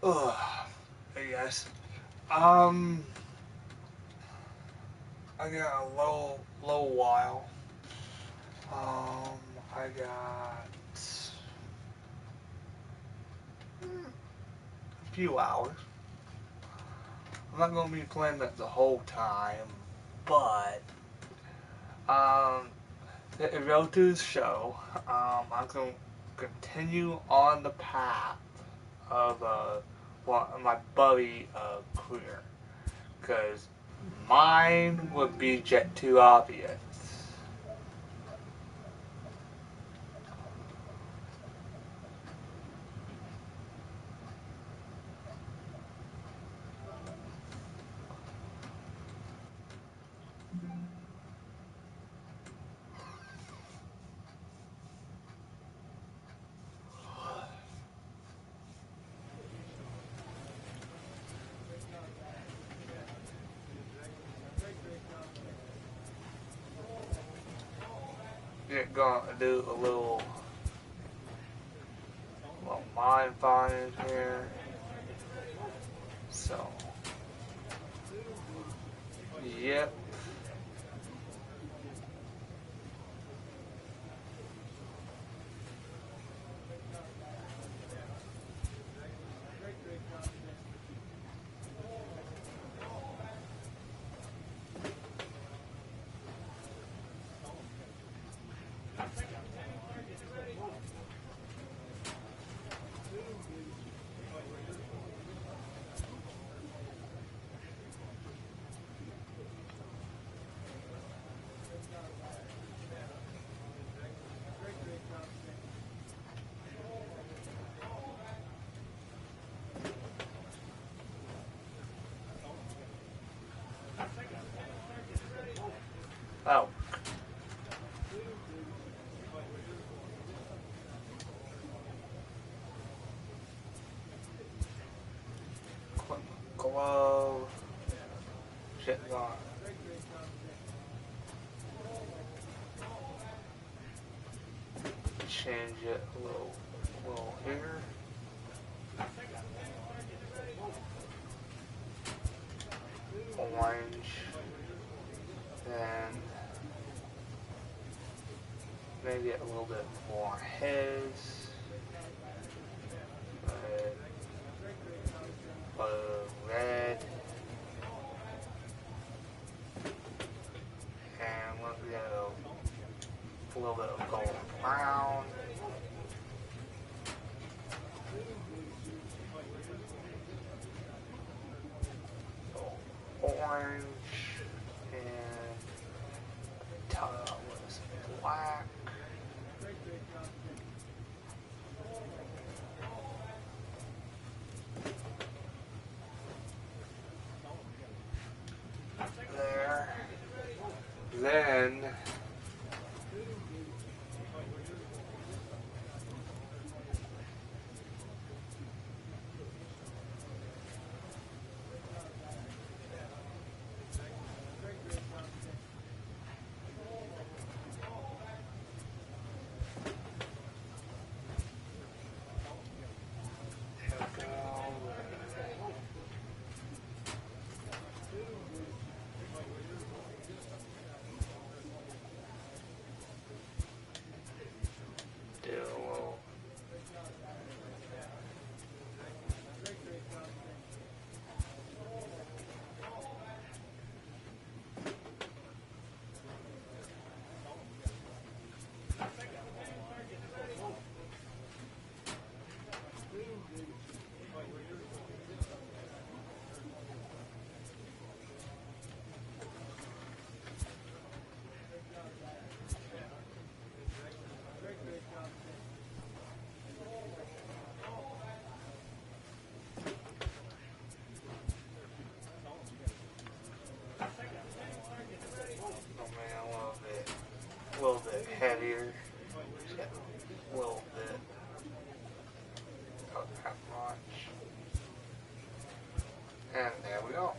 Hey guys. I got a low while. Um, I got a few hours. I'm not gonna be playing that the whole time, but to go to the show, I'm gonna continue on the path of my buddy career, because mine would be jet too obvious. You're gonna do a little mind finding here. So, yep. Oh, glove. Shit gone. Change it a little here. Orange. Then maybe a little bit more his. Red. And we'll go a little bit of golden brown. Orange. And was black. There. Then a little bit heavier, just a little bit, not that much, and there we go.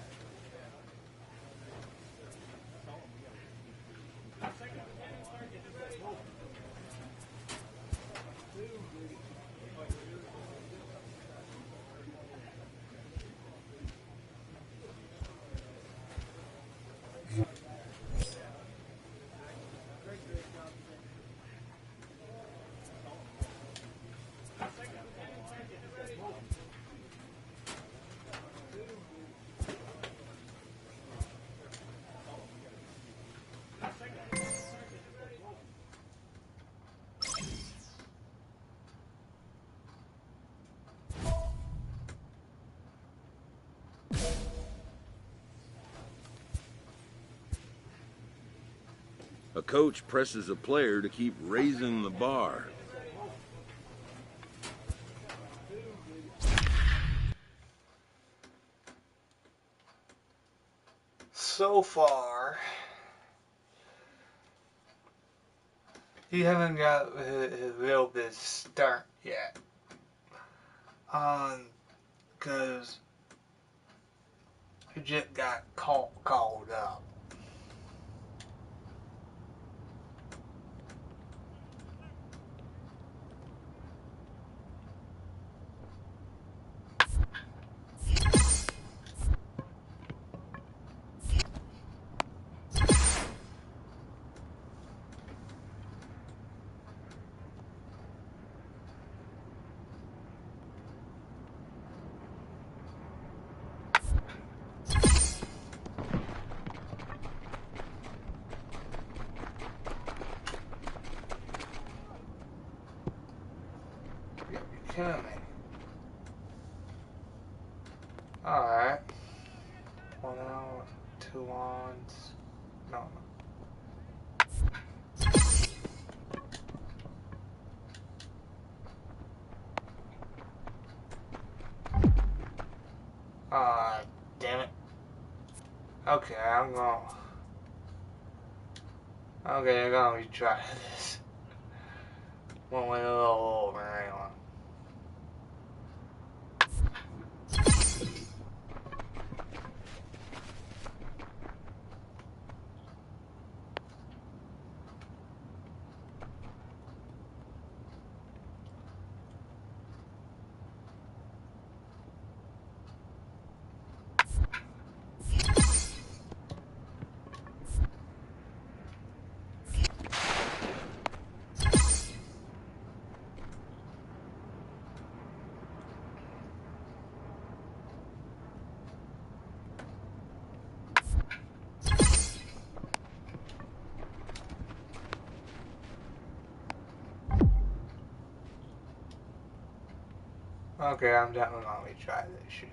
A coach presses a player to keep raising the bar. So far, he haven't got his real big start yet. Because he just got called up. You're killing me. Alright. 1 out, 2 ons. No. Damn it. Okay, I'm gonna retry this. One way a little over anyway. Okay, I'm definitely gonna retry this shit.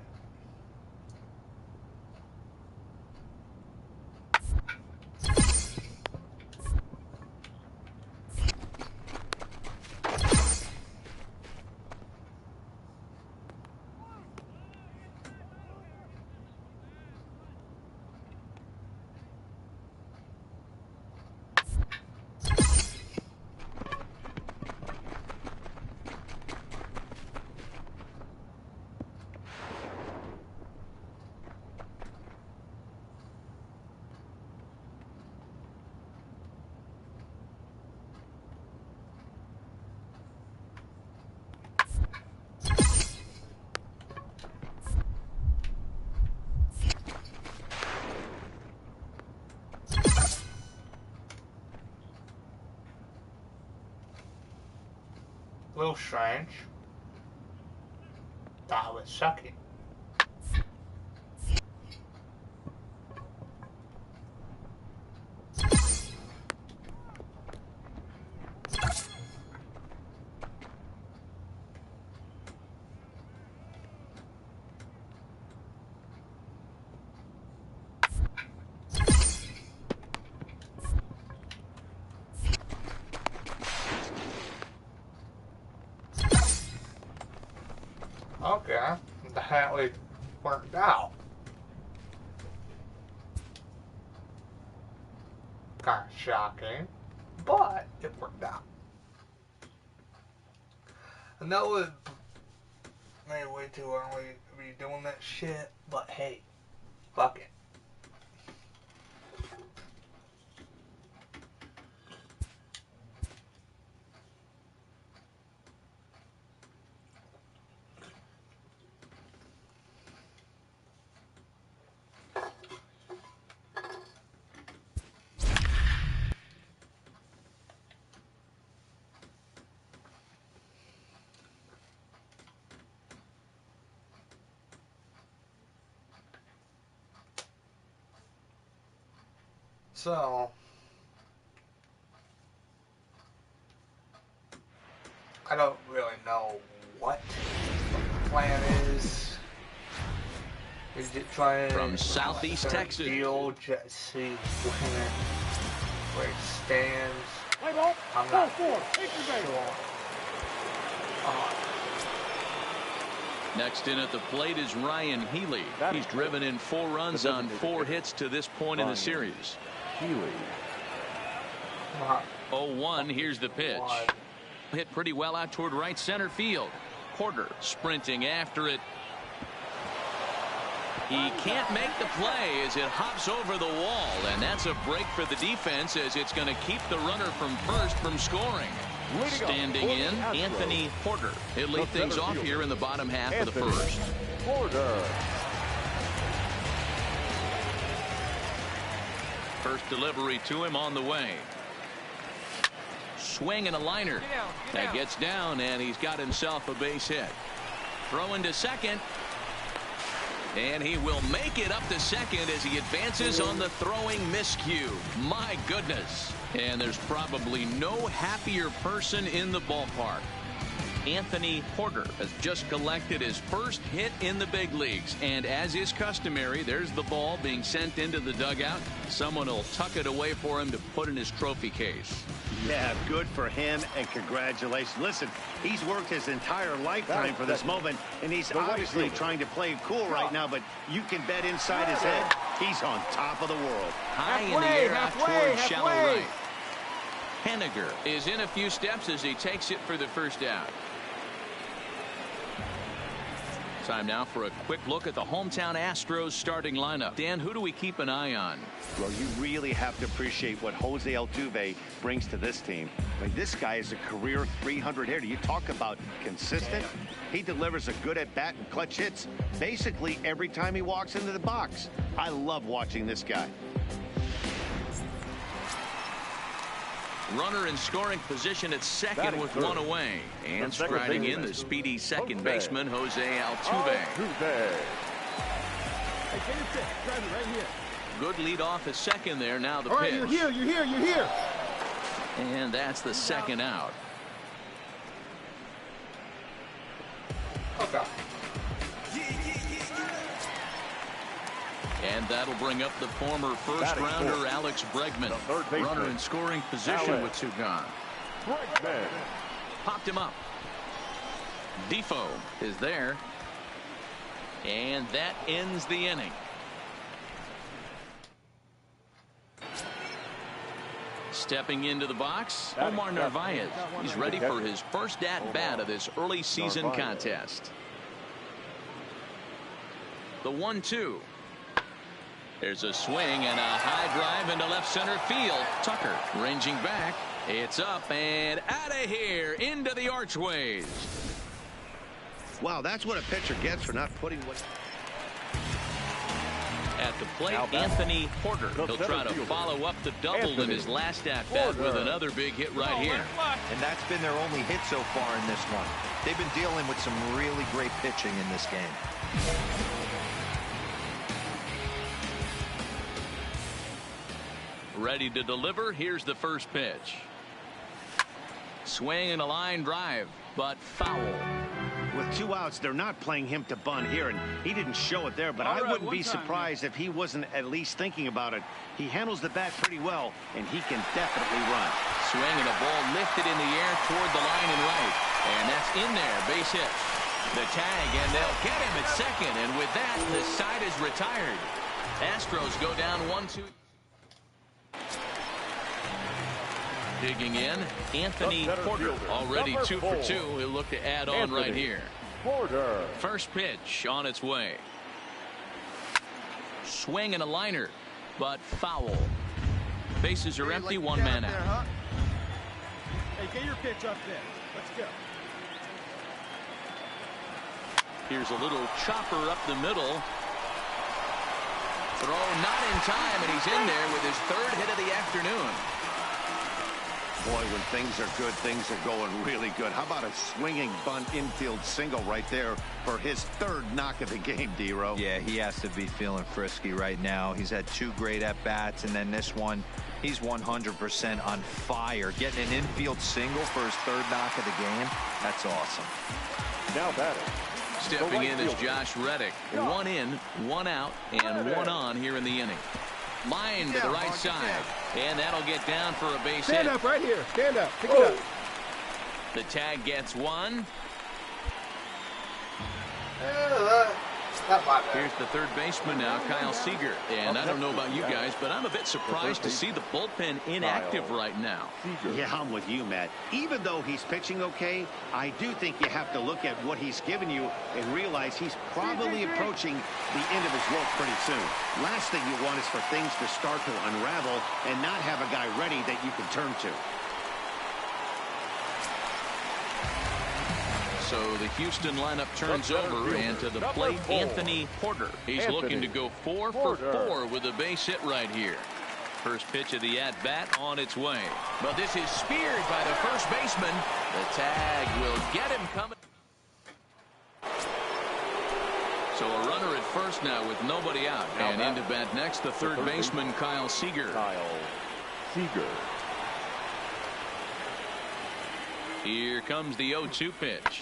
A little strange. Thought I was sucking. Okay, that actually worked out. Kind of shocking, but it worked out. I know it made way too early to be doing that shit, but hey, fuck it. So, I don't really know what the plan is. Is it trying From Southeast Texas. deal, just see where where he stands. I'm not sure. Next in at the plate is Ryan Healy. He's driven in 4 runs on 4 hits to this point in the series. 0-1. Here's the pitch. Hit pretty well out toward right center field. Porter sprinting after it. He can't make the play as it hops over the wall, and that's a break for the defense as it's going to keep the runner from first from scoring. Standing in, Anthony Porter. He'll lead things off here in the bottom half of the first. First delivery to him on the way. Swing and a liner. That gets down, and he's got himself a base hit. Throw into second. And he will make it up to second as he advances on the throwing miscue. My goodness. And there's probably no happier person in the ballpark. Anthony Porter has just collected his first hit in the big leagues. And as is customary, there's the ball being sent into the dugout. Someone will tuck it away for him to put in his trophy case. Yeah, good for him, and congratulations. Listen, he's worked his entire lifetime for this moment, and he's obviously trying to play cool right now, but you can bet inside his head he's on top of the world. High in the air out toward shallow right. Henniger is in a few steps as he takes it for the first out. Time now for a quick look at the hometown Astros starting lineup. Dan, who do we keep an eye on? Well, you really have to appreciate what Jose Altuve brings to this team. I mean, this guy is a career 300 hitter. You talk about consistent. He delivers a good at-bat and clutch hits basically every time he walks into the box. I love watching this guy. Runner in scoring position at second with 1 away. And striding in the speedy second baseman, Jose Altuve. Good lead off at second there. Now the pitch. You're here. And that's the second out. Okay. And that'll bring up the former first-rounder Alex Bregman. Runner in scoring position with 2 gone. Popped him up. Defoe is there. And that ends the inning. Stepping into the box, Omar Narvaez. He's ready for his first at-bat of this early season contest. The 1-2. There's a swing and a high drive into left center field. Tucker ranging back. It's up and out of here into the archways. Wow, that's what a pitcher gets for not putting what... At the plate, Anthony Porter. He'll try to follow up the double in his last at-bat with another big hit right here. And that's been their only hit so far in this one. They've been dealing with some really great pitching in this game. Ready to deliver. Here's the first pitch. Swing and a line drive, but foul. With 2 outs, they're not playing him to bunt here, and he didn't show it there, but I wouldn't be surprised if he wasn't at least thinking about it. He handles the bat pretty well, and he can definitely run. Swing and a ball lifted in the air toward the line and right. And that's in there, base hit. The tag, and they'll get him at second, and with that, the side is retired. Astros go down 1-2. Digging in, Anthony Porter, already 2 for 2. He'll look to add on right here. First pitch on its way. Swing and a liner, but foul. Bases are empty, 1 man out. Hey, get your pitch up there. Let's go. Here's a little chopper up the middle. Throw not in time, and he's in there with his 3rd hit of the afternoon. Boy, when things are good, things are going really good. How about a swinging bunt infield single right there for his 3rd knock of the game, D-Row? Yeah, he has to be feeling frisky right now. He's had 2 great at-bats, and then this one, he's 100% on fire. Getting an infield single for his 3rd knock of the game, that's awesome. Now batting. Stepping in is Josh Reddick. 1 in, 1 out, and 1 on here in the inning. Line to the right side. And that'll get down for a base hit. Stand up right here. Stand up. Pick it up. The tag gets one. Here's the third baseman now, Kyle Seager. And I don't know about you guys, but I'm a bit surprised to see the bullpen inactive right now. Yeah, I'm with you, Matt. Even though he's pitching okay, I do think you have to look at what he's given you and realize he's probably approaching the end of his rope pretty soon. Last thing you want is for things to start to unravel and not have a guy ready that you can turn to. So the Houston lineup turns over, and to the plate, Anthony Porter. He's looking to go 4 for 4 with a base hit right here. First pitch of the at-bat on its way. But this is speared by the first baseman. The tag will get him coming. So a runner at first now with nobody out. And into bat next, the third baseman, Kyle Seager. Here comes the 0-2 pitch.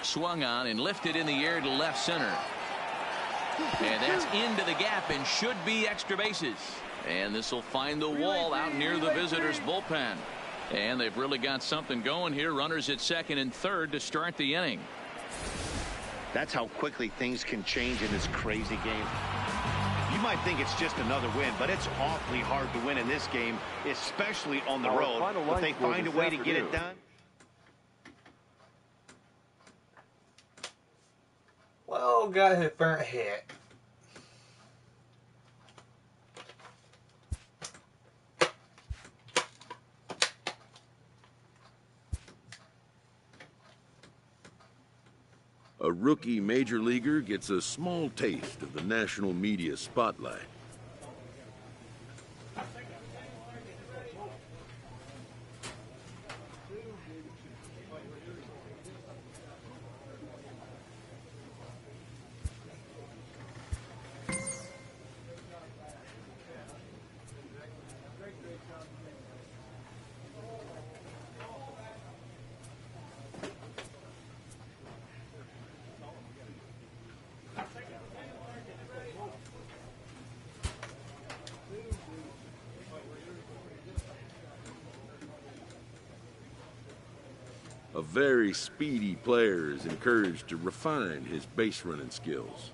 Swung on and lifted in the air to left center. And that's into the gap and should be extra bases. And this will find the wall out near the visitors' bullpen. And they've really got something going here. Runners at second and third to start the inning. That's how quickly things can change in this crazy game. You might think it's just another win, but it's awfully hard to win in this game, especially on the road. If they find a way to get it done. Well, got his burnt hit. A rookie major leaguer gets a small taste of the national media spotlight. A very speedy player is encouraged to refine his base running skills.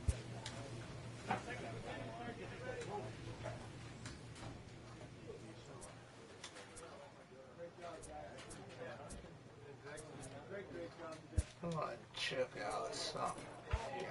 I'm gonna check out something here.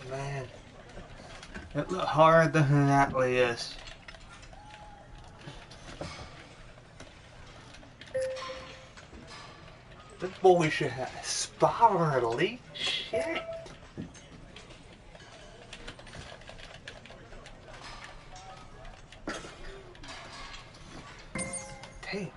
Man, it looked harder than it actually is. This boy should have spiral elite shit. Damn.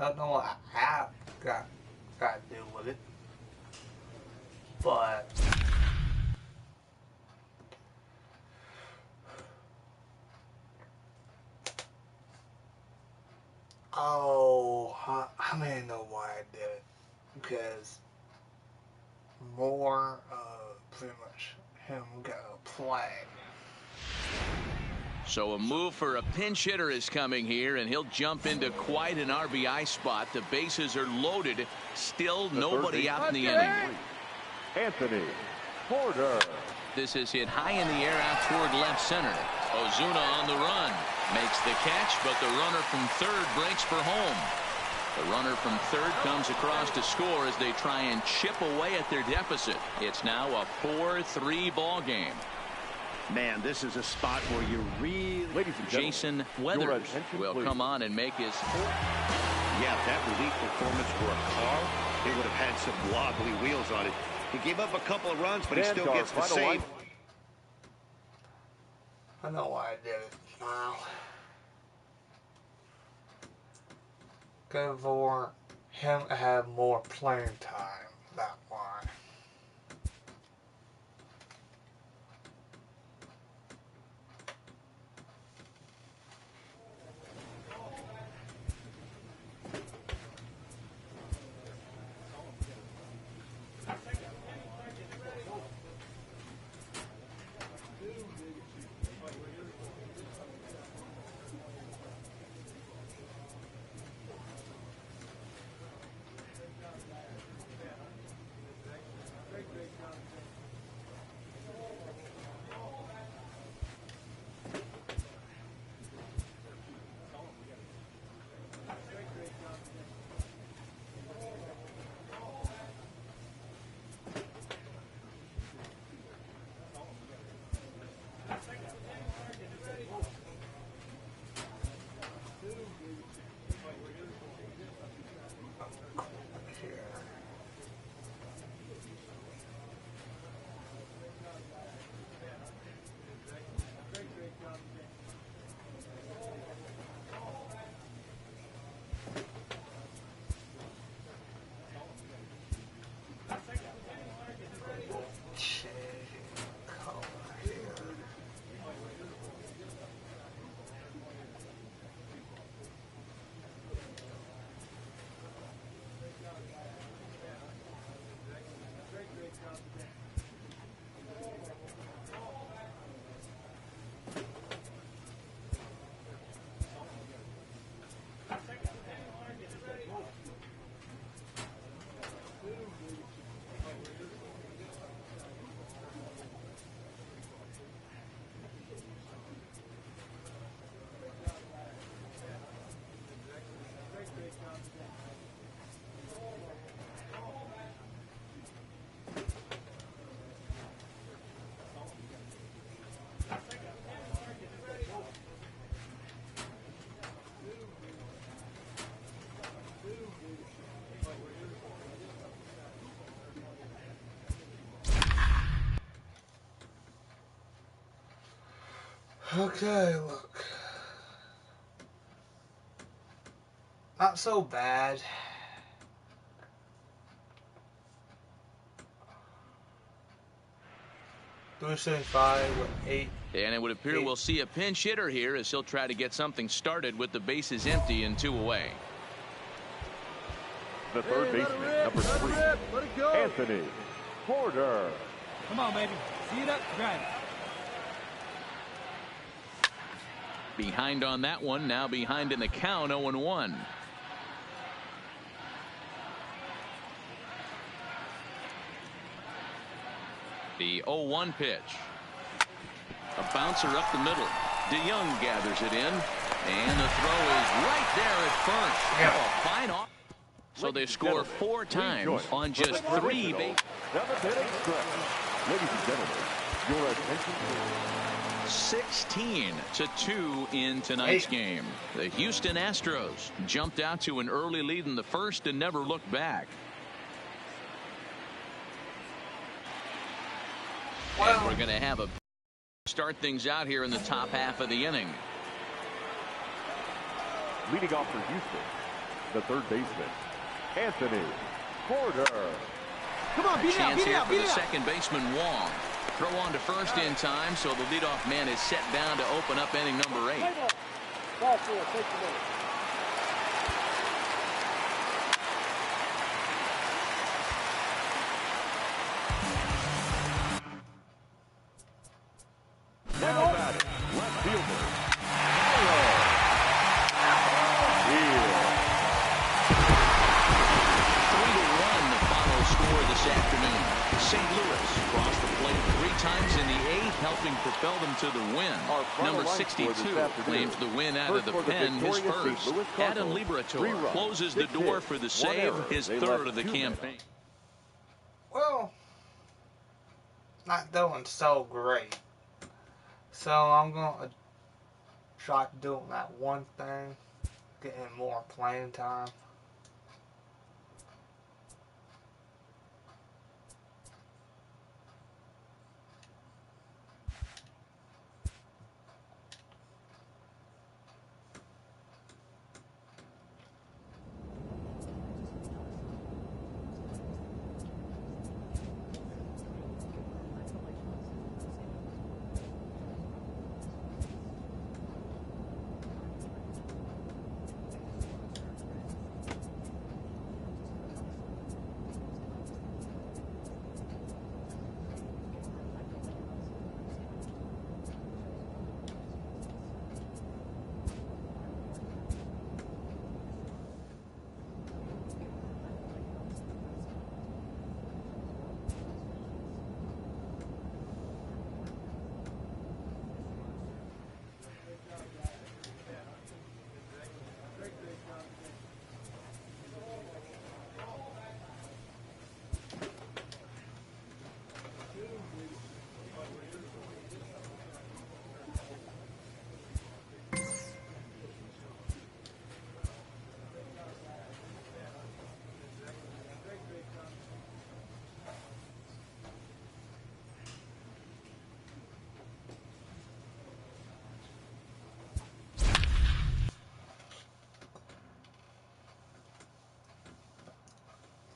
don't know what app got to do with it, but I may know why I did it, because more pretty much him gonna play. So a move for a pinch hitter is coming here, and he'll jump into quite an RBI spot. The bases are loaded. Still nobody out in the inning. Anthony Porter. This is hit high in the air out toward left center. Ozuna on the run. Makes the catch, but the runner from third breaks for home. The runner from third comes across to score as they try and chip away at their deficit. It's now a 4-3 ball game. Man, this is a spot where you really... Ladies and Jason Weathers will come on and make his... Yeah, if that relief performance were a car, it would have had some wobbly wheels on it. He gave up a couple of runs, but he still gets the save. I know why I did it now. Good for him to have more playing time. That why. Okay, look. Not so bad. $375 with 8. And it would appear we'll see a pinch hitter here as he'll try to get something started with the bases empty and 2 away. The third baseman, number 3, Anthony Porter. Come on, baby. See it up, drive it. Behind on that one, now behind in the count, 0-1. The 0-1 pitch. A bouncer up the middle. DeYoung gathers it in, and the throw is right there at first. Yeah. Oh, fine off. So they score 4 times on just 3 bases. 7th inning stretch. Ladies and gentlemen, your attention please. 16-2 in tonight's game. The Houston Astros jumped out to an early lead in the first and never looked back. And we're going to have a start things out here in the top half of the inning. Leading off for Houston, the third baseman, Anthony Porter. Come on, beat it out, Chance beat it here out, for beat the it out. second baseman, Wong. Throw on to first in time, so the leadoff man is set down to open up inning number 8. Ball 4, take the minute. Now batting, left fielder, Here. 3-1 the final score this afternoon. St. Louis crossed the plate 3 times in the 8th, helping propel them to the win. Number 62 claims the win out of the pen, his first. Adam Liberatore closes the door for the save, his third of the campaign. Well, not doing so great. So I'm going to try doing that one thing, getting more playing time.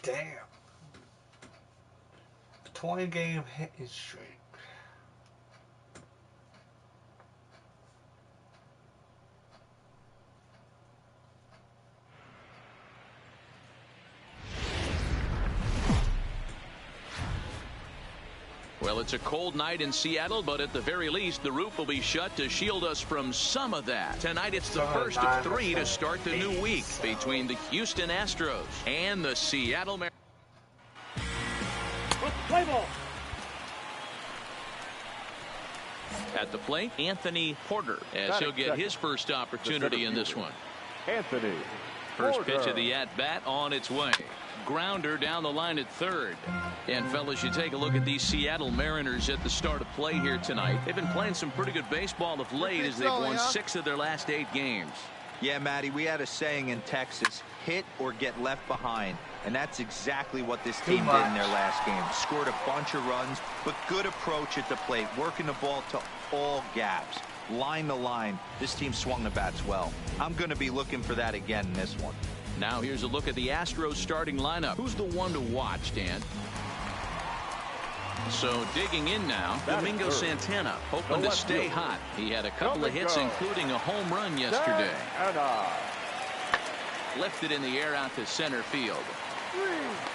Damn. 20-game hitting streak. Well, it's a cold night in Seattle, but at the very least, the roof will be shut to shield us from some of that. Tonight, it's the first of 3 to start the new week between the Houston Astros and the Seattle Mariners. Play ball. At the plate, Anthony Porter, as he'll get his first opportunity in this one. Anthony First Porter. pitch of the at-bat on its way. Grounder down the line at third. And fellas, you take a look at these Seattle Mariners at the start of play here tonight. They've been playing some pretty good baseball of late as they've won 6 of their last 8 games. Yeah, Matty, we had a saying in Texas, hit or get left behind. And that's exactly what this team did in their last game. Scored a bunch of runs, but good approach at the plate, working the ball to all gaps. Line to line, this team swung the bats well. I'm going to be looking for that again in this one. Now here's a look at the Astros starting lineup. Who's the one to watch, Dan? So digging in now, Domingo Santana, hoping to stay hot. He had a couple of hits, including a home run yesterday. Lifted in the air out to center field.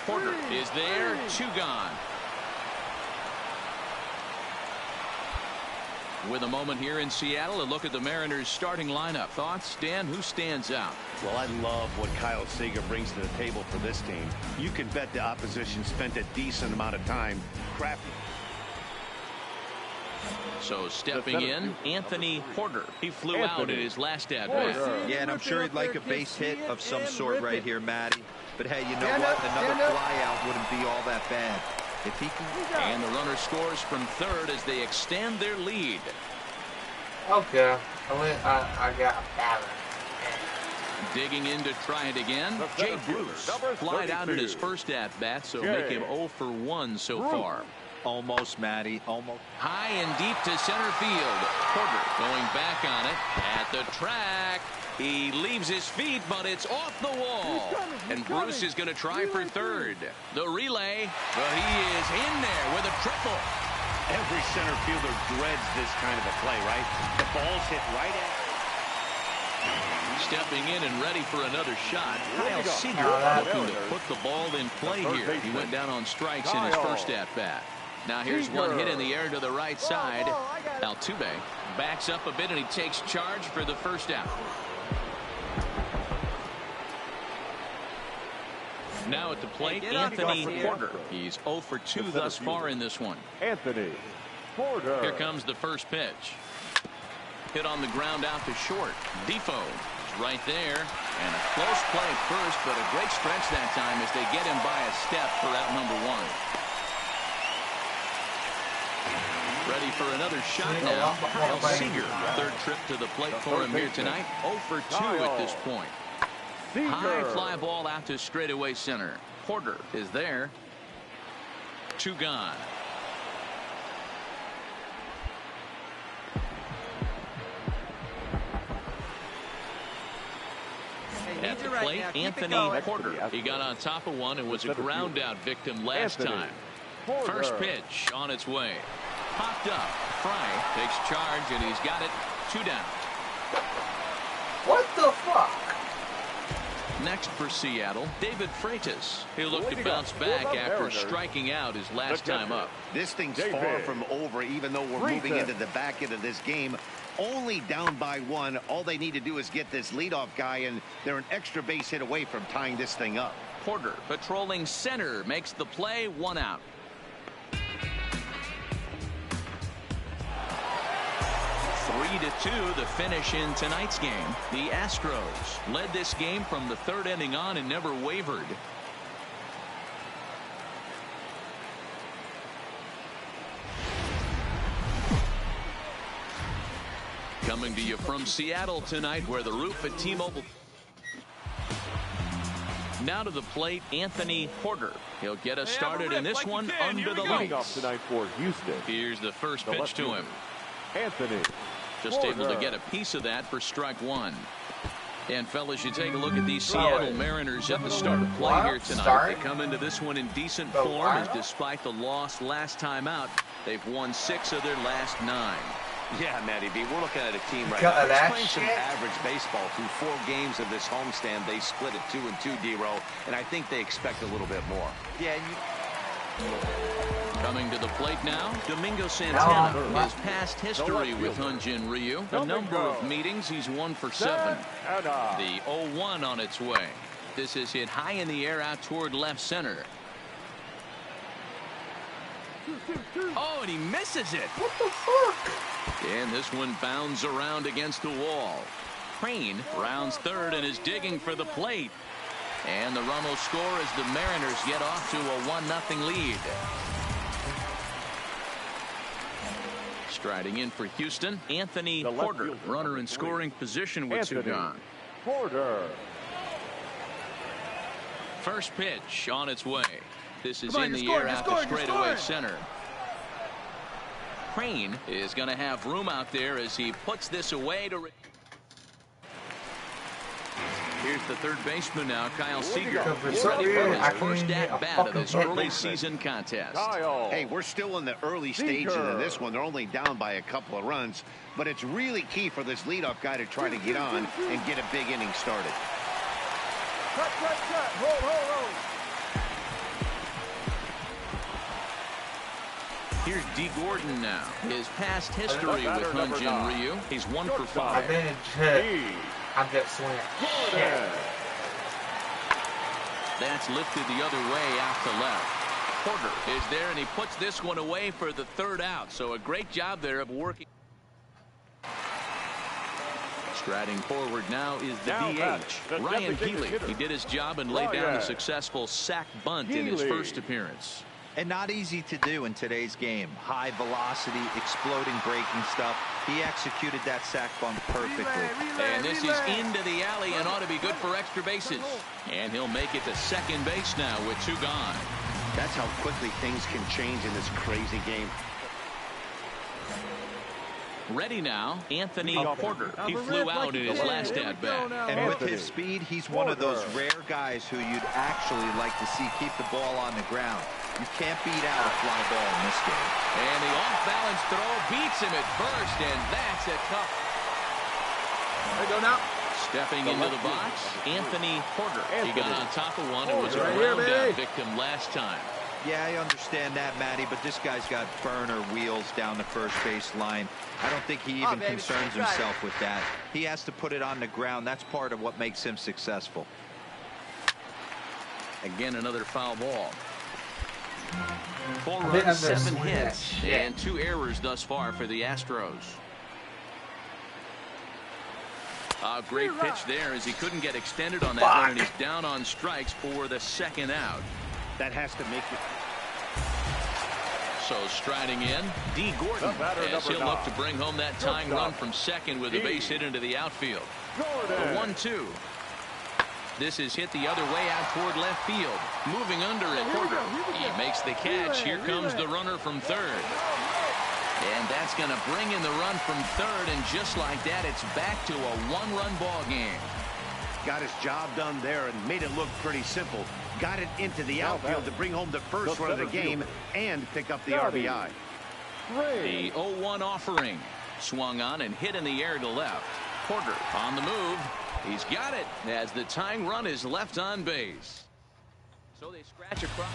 Porter is there, 2 gone. With a moment here in Seattle, a look at the Mariners starting lineup. Thoughts, Dan? Who stands out? Well, I love what Kyle Seager brings to the table for this team. You can bet the opposition spent a decent amount of time crafting. So stepping in, Anthony Porter. He flew out in his last at-bat. Yeah, and I'm sure he'd like a base hit of some sort right here, Matty. But hey, you know what? Another flyout wouldn't be all that bad. If he can... And the runner scores from third as they extend their lead. Okay, I got a balance. Digging in to try it again. Jay Bruce flied out in his first at-bat, so make him 0 for 1 so far. Almost, Matty. Almost. High and deep to center field. Porter going back on it at the track. He leaves his feet, but it's off the wall. And Bruce is going to try for third. The relay, but he is in there with a triple. Every center fielder dreads this kind of a play, right? The ball's hit right at. Stepping in and ready for another shot. Kyle Seager looking to put the ball in play here. He went down on strikes in his first at-bat. Now here's one hit in the air to the right side. Altuve backs up a bit and he takes charge for the first out. Now at the plate, Anthony Porter. He's 0 for 2 thus far in this one. Anthony Porter. Here comes the first pitch. Hit on the ground out to short. Defoe is right there. And a close play first, but a great stretch that time as they get him by a step for out number 1. Ready for another shot now. Kyle Seager, third trip to the plate for him here tonight. 0 for 2 at this point. High fly ball out to straightaway center. Porter is there. 2 gone. At the plate, Anthony Porter. He got on top of one and was a ground out victim last time. First pitch on its way. Popped up. Fry takes charge and he's got it. 2 down. What the fuck? Next for Seattle, David Freitas. He'll look to bounce back after striking out his last time up. This thing's far from over, even though we're moving into the back end of this game. Only down by 1. All they need to do is get this leadoff guy, and they're an extra base hit away from tying this thing up. Porter patrolling center makes the play. 1 out. Three to 2 the finish in tonight's game. The Astros led this game from the 3rd inning on and never wavered. Coming to you from Seattle tonight, where the roof at T-Mobile. Now to the plate, Anthony Porter. He'll get us started in this one under the lights. Off tonight for Houston. Here's the first pitch to him. Anthony just able to get a piece of that for strike 1. And fellas, you take a look at these Seattle Mariners at the start of play here tonight. They come into this one in decent form, as despite the loss last time out, they've won 6 of their last 9. Yeah, Matty B, we're looking at a team right now that's playing some average baseball. Through 4 games of this homestand, they split at 2-2, D-Row, and I think they expect a little bit more. Yeah. Coming to the plate now, Domingo Santana. His past history with Hyunjin Ryu. A number of meetings, he's 1 for 7. The 0-1 on its way. This is hit high in the air out toward left center. Oh, and he misses it. What the fuck? And this one bounds around against the wall. Crane rounds third and is digging for the plate. And the run will score as the Mariners get off to a 1-0 lead. Striding in for Houston, Anthony Porter, runner in scoring position with 2 gone. Porter. First pitch on its way. This is in the air out to straightaway center. Crane is going to have room out there as he puts this away to. Here's the third baseman now, Kyle Seager. Ready for his first at-bat of this early season contest. Hey, we're still in the early stages of this one. They're only down by a couple of runs, but it's really key for this leadoff guy to try to get on and get a big inning started. Cut. Hold. Here's D. Gordon now. His past history with Hyunjin Ryu. He's 1 for 5. I've been hit. I get swinging. That's lifted the other way out to left. Porter is there, and he puts this one away for the 3rd out. So a great job there of working. Striding forward now is the DH, Ryan Healy. He did his job and laid down a successful sac bunt in his first appearance. And not easy to do in today's game. High velocity, exploding breaking stuff. He executed that sac bunt perfectly. And this is into the alley and ought to be good for extra bases. And he'll make it to second base now with 2 gone. That's how quickly things can change in this crazy game. Ready now, Anthony Porter. He flew out in his last at-bat. And with his speed, he's one of those rare guys who you'd actually like to see keep the ball on the ground. You can't beat out a fly ball in this game. And the off-balance throw beats him at first, and that's a tough. There you go now. Stepping into the box, Anthony Porter. He got on top of one and was a ground-out victim last time. Yeah, I understand that, Matty, but this guy's got burner wheels down the first base line. I don't think he even concerns himself with that. He has to put it on the ground. That's part of what makes him successful. Again, another foul ball. 4 runs, 7 hits, and 2 errors thus far for the Astros. A great pitch there as he couldn't get extended on that one, and he's down on strikes for the second out. That has to make it. So striding in, D. Gordon, as he'll look to bring home that tying run from second with a base hit into the outfield. The 1-2. This is hit the other way out toward left field. Moving under it, Porter. He makes the catch. Here comes the runner from third. And that's going to bring in the run from third, and just like that, it's back to a 1-run ball game. Got his job done there and made it look pretty simple. Got it into the outfield to bring home the first run of the game and pick up the RBI. The 0-1 offering. Swung on and hit in the air to left. Porter on the move. He's got it as the tying run is left on base. So they scratch across.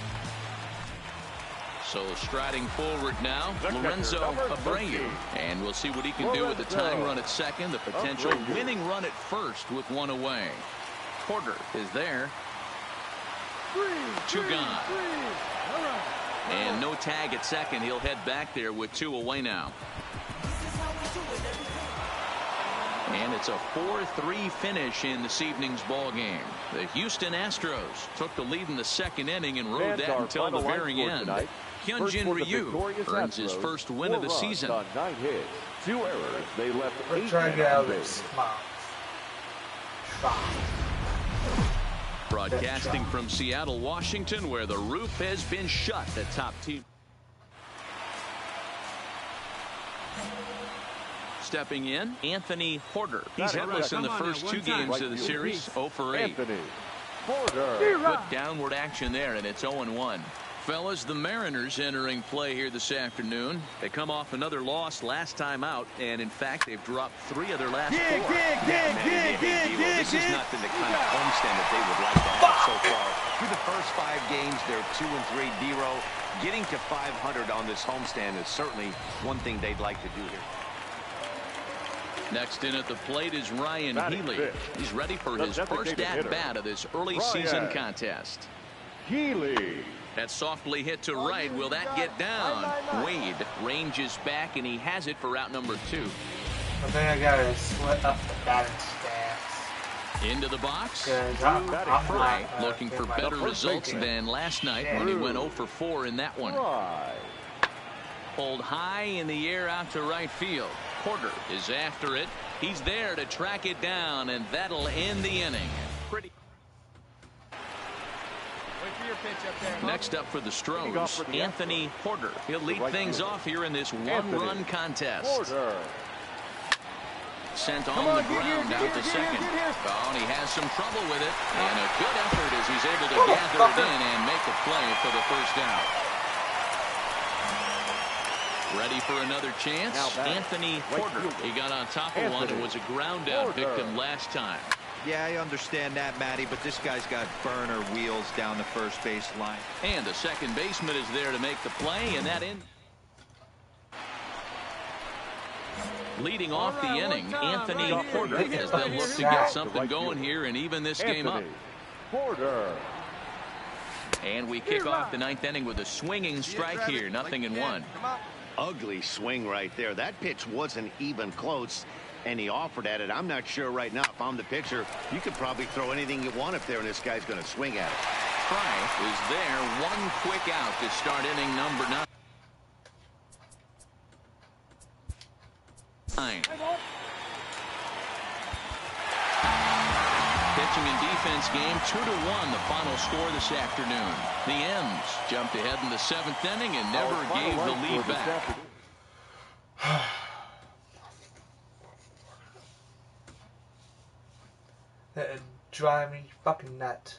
So striding forward now, Lorenzo Abreu. And we'll see what he can do with the tying run at second, the potential winning run at first with 1 away. Porter is there. 2 gone. And no tag at second. He'll head back there with 2 away now. And it's a 4-3 finish in this evening's ball game. The Houston Astros took the lead in the second inning and rode that until the very end. Hyunjin Ryu earns his first win of the season. 9 hits, 2 errors. They left 8 trying to get out of this. Broadcasting from Seattle, Washington, where the roof has been shut. The top team. Stepping in, Anthony Porter. He's hitless in the first 2 games of the series, 0 for 8. Anthony Porter. Good downward action there, and it's 0-1. Fellas, the Mariners entering play here this afternoon. They come off another loss last time out, and in fact, they've dropped 3 of their last 4. This is not the kind of homestand that they would like to have so far. Through the first 5 games, they're 2-3. D-Row getting to 500 on this homestand is certainly one thing they'd like to do here. Next in at the plate is Ryan Healy. He's ready for his first at-bat of this early season contest. Healy. That softly hit to right. Will that get down? Wade ranges back, and he has it for out number 2. I think I got to split up the batting stance. Into the box. Fry looking for better results than last night when he went 0 for 4 in that one. Pulled high in the air out to right field. Porter is after it. He's there to track it down, and that'll end the inning. Pretty. Next up for the Stros, Anthony Porter. He'll lead things off here in this 1-run contest. Sent on the ground out to second. Oh, and he has some trouble with it. And a good effort as he's able to gather it in and make a play for the first out. Ready for another chance? Anthony Porter. He got on top of one and was a ground out victim last time. Yeah, I understand that, Matty, but this guy's got burner wheels down the first base line. And the second baseman is there to make the play, and that in. Leading off the inning, Anthony Porter, as they'll look to get something going here and even this game up. Porter. And we kick off the 9th inning with a swinging strike here, 0-1. Ugly swing right there. That pitch wasn't even close, and he offered at it. I'm not sure right now if I'm the pitcher. You could probably throw anything you want up there, and this guy's going to swing at it. Fry is there. 1 quick out to start inning number 9. pitching and defense game 2-1, the final score this afternoon. The M's jumped ahead in the 7th inning and never gave the lead back. That drive me fucking nuts.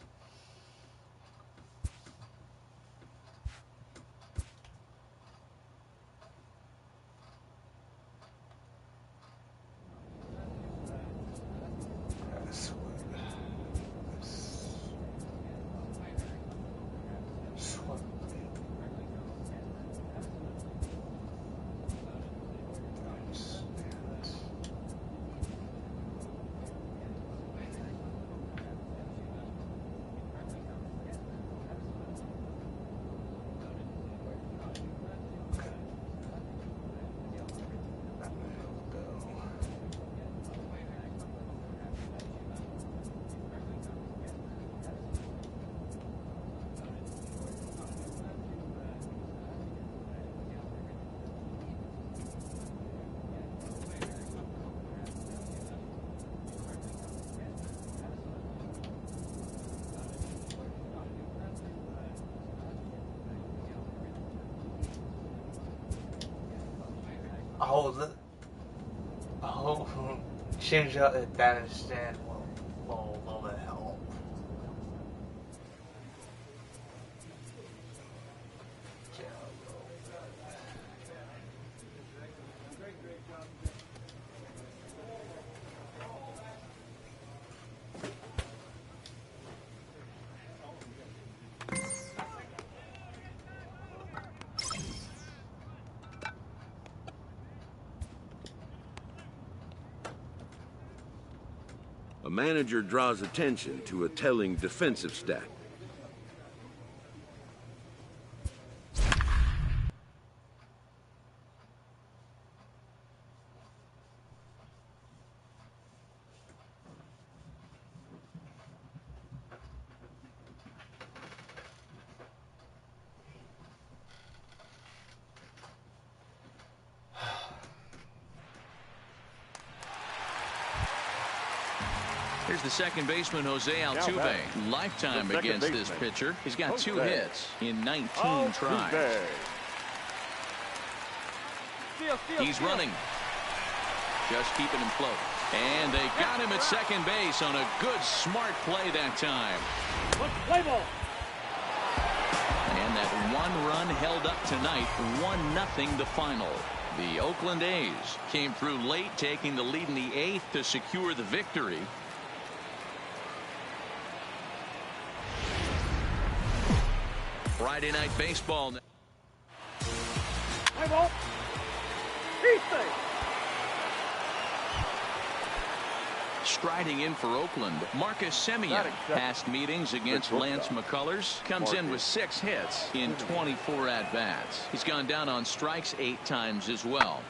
Change out the bandstand will help. A manager draws attention to a telling defensive stat. Here's the second baseman, Jose Altuve. Lifetime against this pitcher. He's got 2 hits in 19 tries. He's running. Just keeping him float. And they got him at second base on a good, smart play that time. And that 1 run held up tonight. 1-0 the final. The Oakland A's came through late, taking the lead in the 8th to secure the victory. Friday Night Baseball. Striding in for Oakland, Marcus Semien. Past meetings against Lance McCullers, comes in with 6 hits in 24 at-bats. He's gone down on strikes 8 times as well.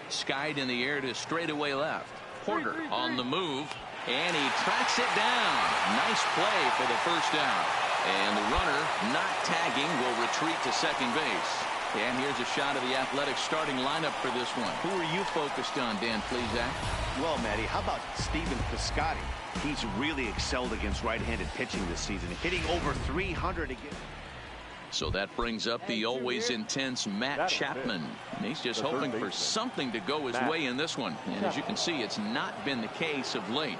Skied in the air to straightaway left. Porter on the move, and he tracks it down. Nice play for the first out. And the runner, not tagging, will retreat to second base. And here's a shot of the Athletics starting lineup for this one. Who are you focused on, Dan Plesac? Well, Matty, how about Stephen Piscotty? He's really excelled against right-handed pitching this season, hitting over 300 again. So that brings up the always intense Matt Chapman. And he's just hoping for something to go his way in this one. And as you can see, it's not been the case of late.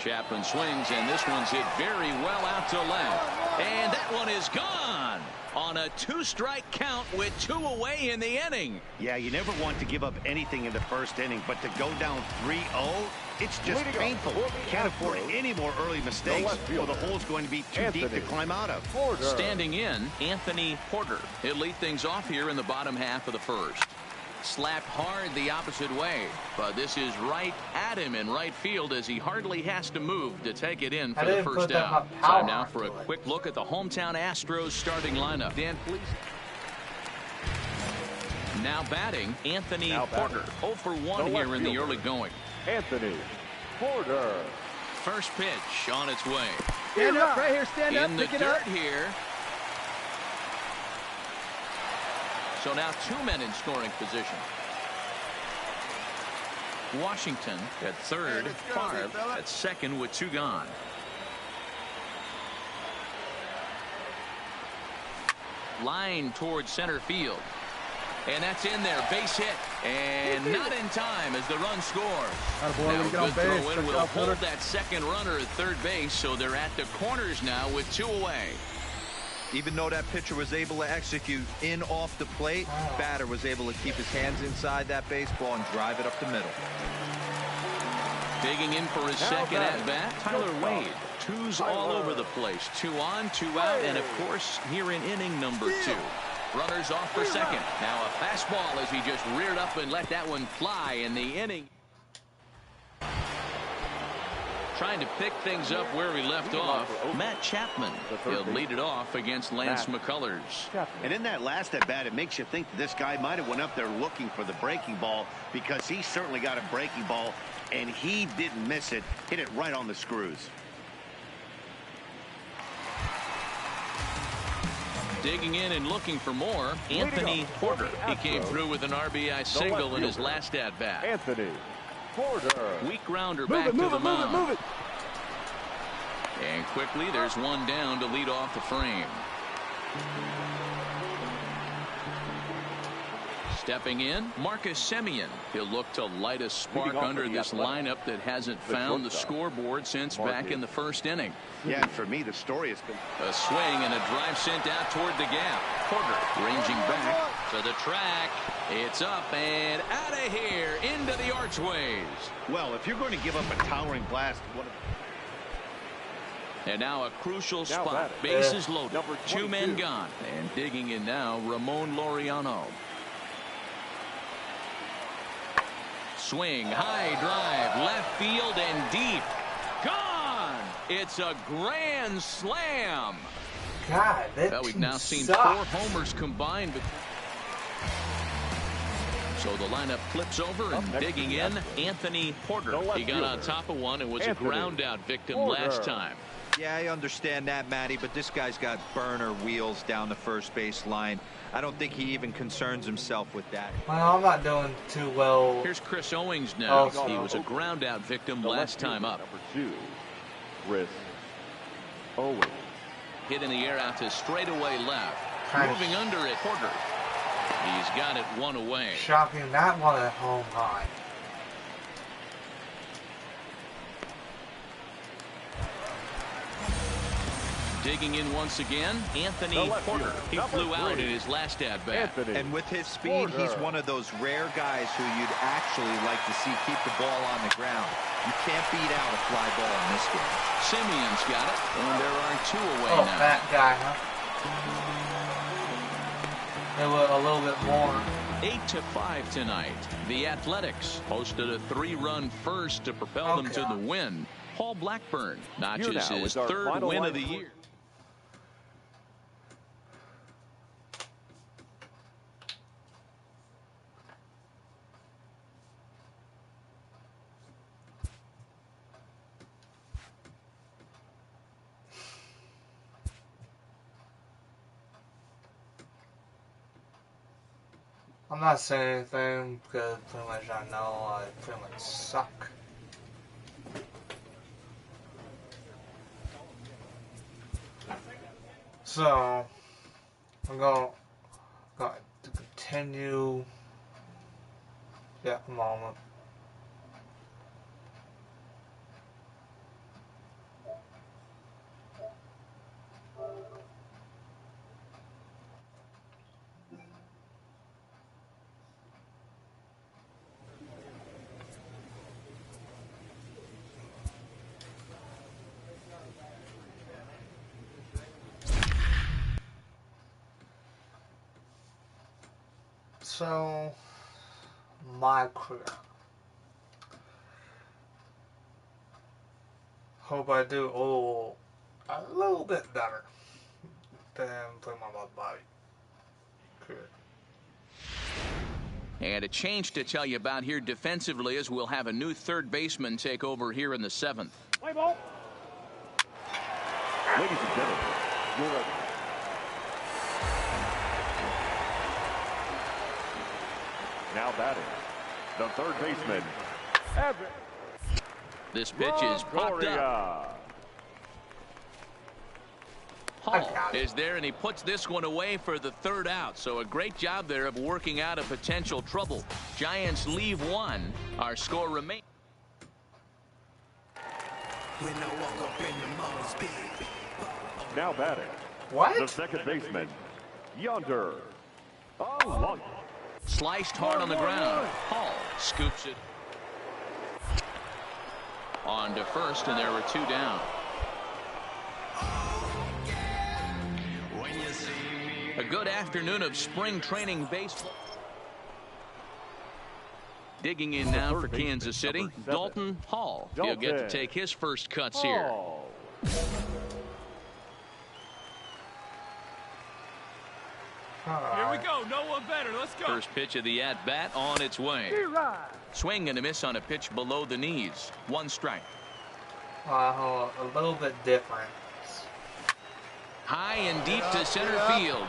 Chapman swings, and this one's hit very well out to left. And that one is gone on a 2-strike count with 2 away in the inning. Yeah, you never want to give up anything in the first inning, but to go down 3-0, it's just painful. Can't afford any more early mistakes, or the hole's going to be too deep to climb out of. Standing in, Anthony Porter. He'll lead things off here in the bottom half of the first. Slapped hard the opposite way, but this is right at him in right field as he hardly has to move to take it in for the first out. Time now for a quick look at the hometown Astros starting lineup. Dan, please. Now batting, Anthony Porter. 0 for 1 here in the early going. Anthony Porter. First pitch on its way. Stand up right here, stand up. In the dirt here. So now 2 men in scoring position. Washington at third. Favre at second with 2 gone. Line towards center field. And that's in there. Base hit. And not in time as the run scores. Now good throw in will hold that second runner at third base, so they're at the corners now with 2 away. Even though that pitcher was able to execute in off the plate, batter was able to keep his hands inside that baseball and drive it up the middle. Digging in for his second at bat, Tyler Wade. 2s all over the place. 2 on, 2 out, and of course here in inning number 2. Runners off for second. Now a fastball as he just reared up and let that one fly in the inning. Trying to pick things up where we left off. Matt Chapman. He'll lead it off against Lance McCullers. And in that last at bat, it makes you think that this guy might have went up there looking for the breaking ball, because he certainly got a breaking ball and he didn't miss it. Hit it right on the screws. Digging in and looking for more, Anthony Porter. He came through with an RBI single in his last at bat. Anthony Porter. Weak grounder back to the mound. And quickly there's one down to lead off the frame. Stepping in, Marcus Semien. He'll look to light a spark under this lineup that hasn't found the scoreboard since back in the first inning. Yeah, and for me, the story is a swing and a drive sent out toward the gap. Porter ranging back to the track. It's up and out of here into the archways. Well, if you're going to give up a towering blast, and now a crucial spot. Bases loaded. 2 men gone. And digging in now, Ramon Laureano. Swing, high drive, left field and deep. Gone! It's a grand slam. God, that we've now seen sucks. 4 homers combined. So the lineup flips over and digging in, Anthony Porter. He got on top of one and was a ground out victim last time. Yeah, I understand that, Matty, but this guy's got burner wheels down the first base line. I don't think he even concerns himself with that. Well, I'm not doing too well. Here's Chris Owings now. He was a ground out victim last time up. Number 2, Chris Owings. Hit in the air out to straightaway left. Moving under it, Porter. He's got it 1 away. Shocking, that one at home run. Digging in once again, Anthony Porter. He flew out in his last at bat. And with his speed, he's one of those rare guys who you'd actually like to see keep the ball on the ground. You can't beat out a fly ball in this game. Simeon's got it, and there are 2 away now. That guy, huh? They were a little bit more. 8-5 tonight. The Athletics posted a 3-run first to propel them to the win. Paul Blackburn notches his 3rd win of the year. I'm not saying anything because pretty much I know I pretty much suck. So I'm going to continue. Yeah, a moment. So, my career. Hope I do a little bit better than playing my body career. And a change to tell you about here defensively as we'll have a new third baseman take over here in the 7th. Play ball. Ladies and gentlemen, your now batting, the third baseman, This pitch is popped up. Hall is there, and he puts this one away for the third out. So a great job there of working out a potential trouble. Giants leave one. Our score remains. Now batting. What? The second baseman, Yonder. Oh, Sliced hard on the ground. Hall scoops it on to first, and there were two down. A good afternoon of spring training baseball. Digging in now for Kansas City, Dalton Hall. He'll get to take his first cuts here. Here we go. No one better. Let's go. First pitch of the at-bat on its way. Swing and a miss on a pitch below the knees. One strike. A little bit different. High and deep to center field.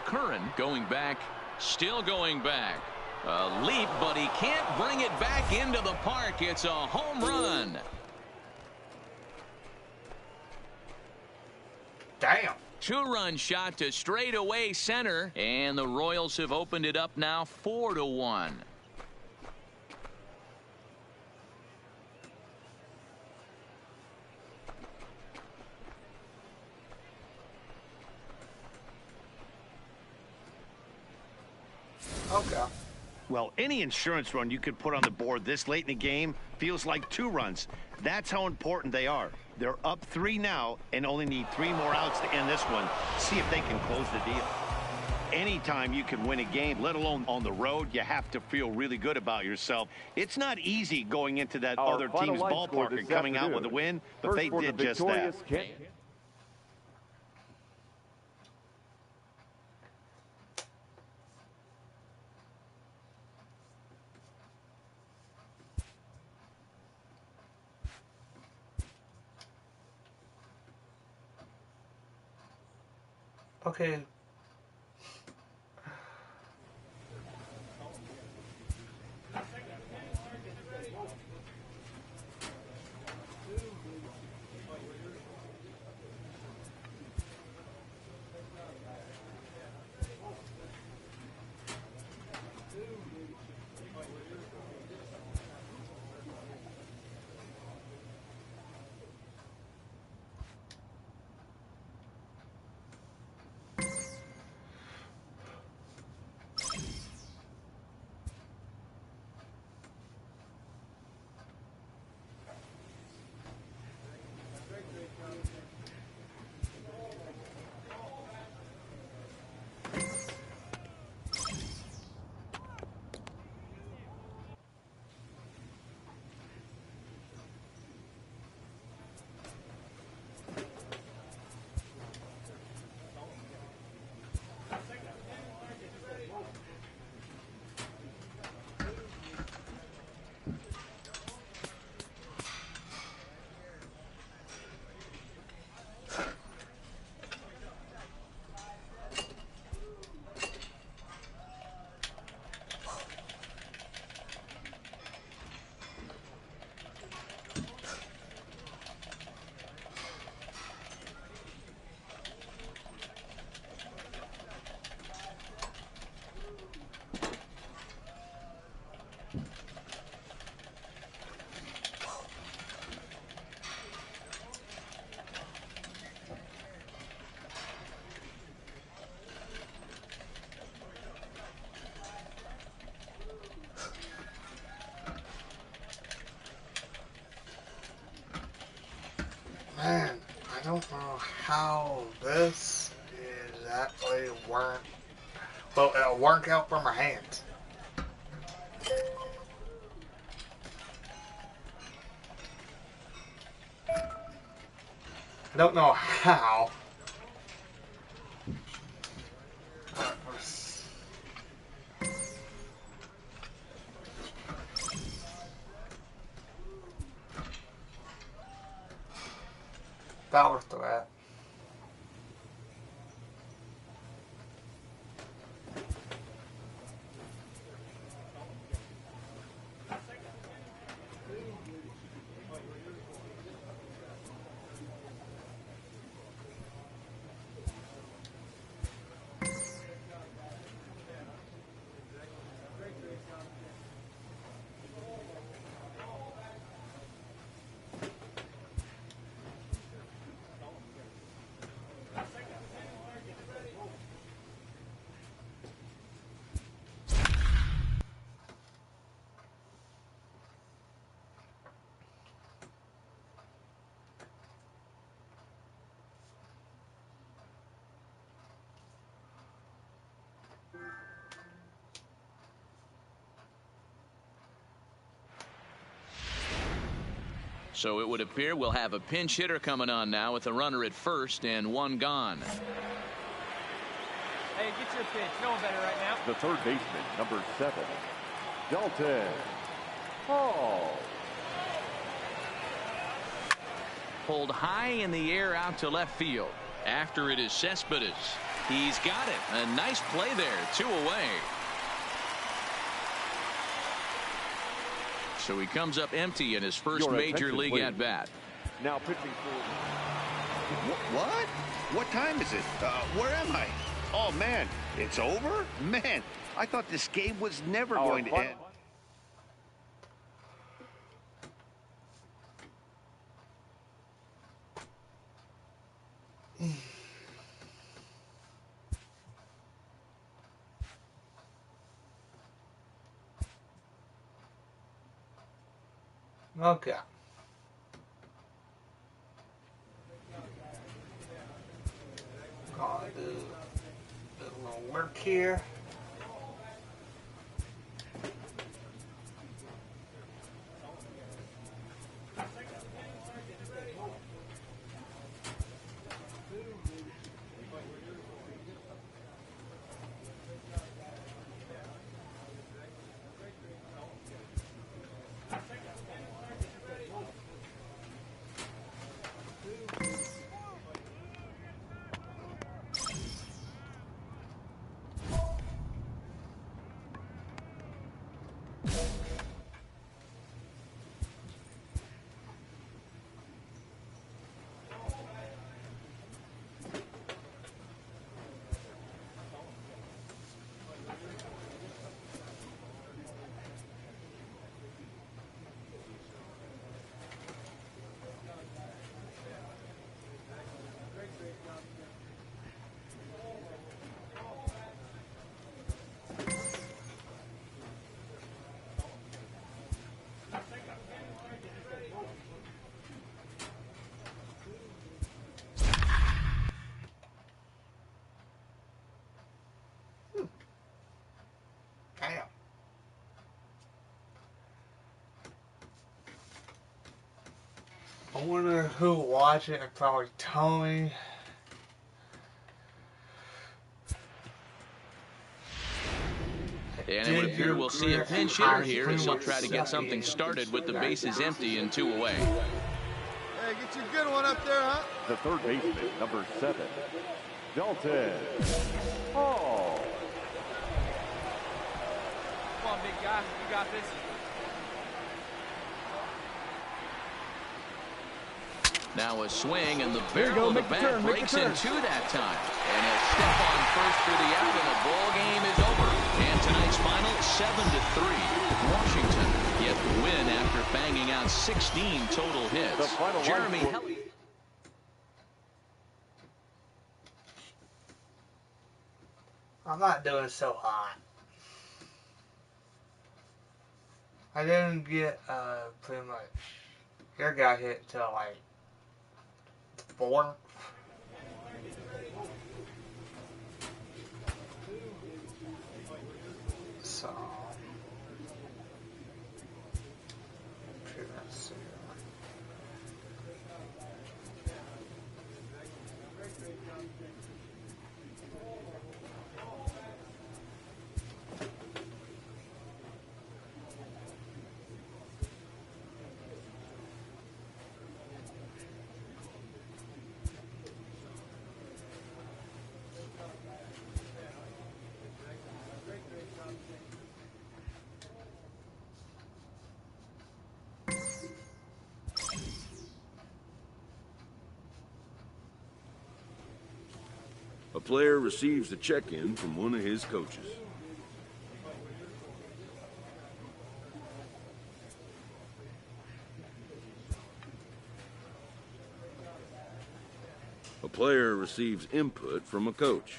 Curran going back, still going back. A leap, but he can't bring it back into the park. It's a home run. Damn. Two-run shot to straightaway center, and the Royals have opened it up now 4-1. Okay. Well, any insurance run you could put on the board this late in the game feels like 2 runs. That's how important they are. They're up 3 now and only need 3 more outs to end this one. See if they can close the deal. Anytime you can win a game, let alone on the road, you have to feel really good about yourself. It's not easy going into that other team's ballpark and coming out with a win, but they did just that. Okay. Man, I don't know how this is actually work. Well, it'll work out for my hands. I don't know how. Power threat. So it would appear we'll have a pinch hitter coming on now with a runner at first and one gone. Hey, get your pitch. No one better right now. The third baseman, number 7, Dalton Hall. Pulled high in the air out to left field. After it is Cespedes. He's got it. A nice play there. 2 away. So he comes up empty in his first major league at bat. Now pitching for. What? What time is it? Where am I? Oh, man. It's over? Man, I thought this game was never going to end. Okay. Gonna do a little work here. Damn. I wonder who watched it and probably Tony. And it would appear we'll see a pinch hitter here as he'll try to get something started with the bases empty and 2 away. Hey, get you a good one up there, huh? The third baseman, number 7, Dalton Hall. Come on, big guy. You got this. Now a swing, and the barrel of the bat breaks in 2 that time. And a step on first for the out, and the ball game is over. And tonight's final, 7-3. Washington get the win after banging out 16 total hits. Jeremy Helly. I'm not doing so hot. I didn't get pretty much your guy hit till like 4. So let's see. A player receives a check-in from one of his coaches. A player receives input from a coach.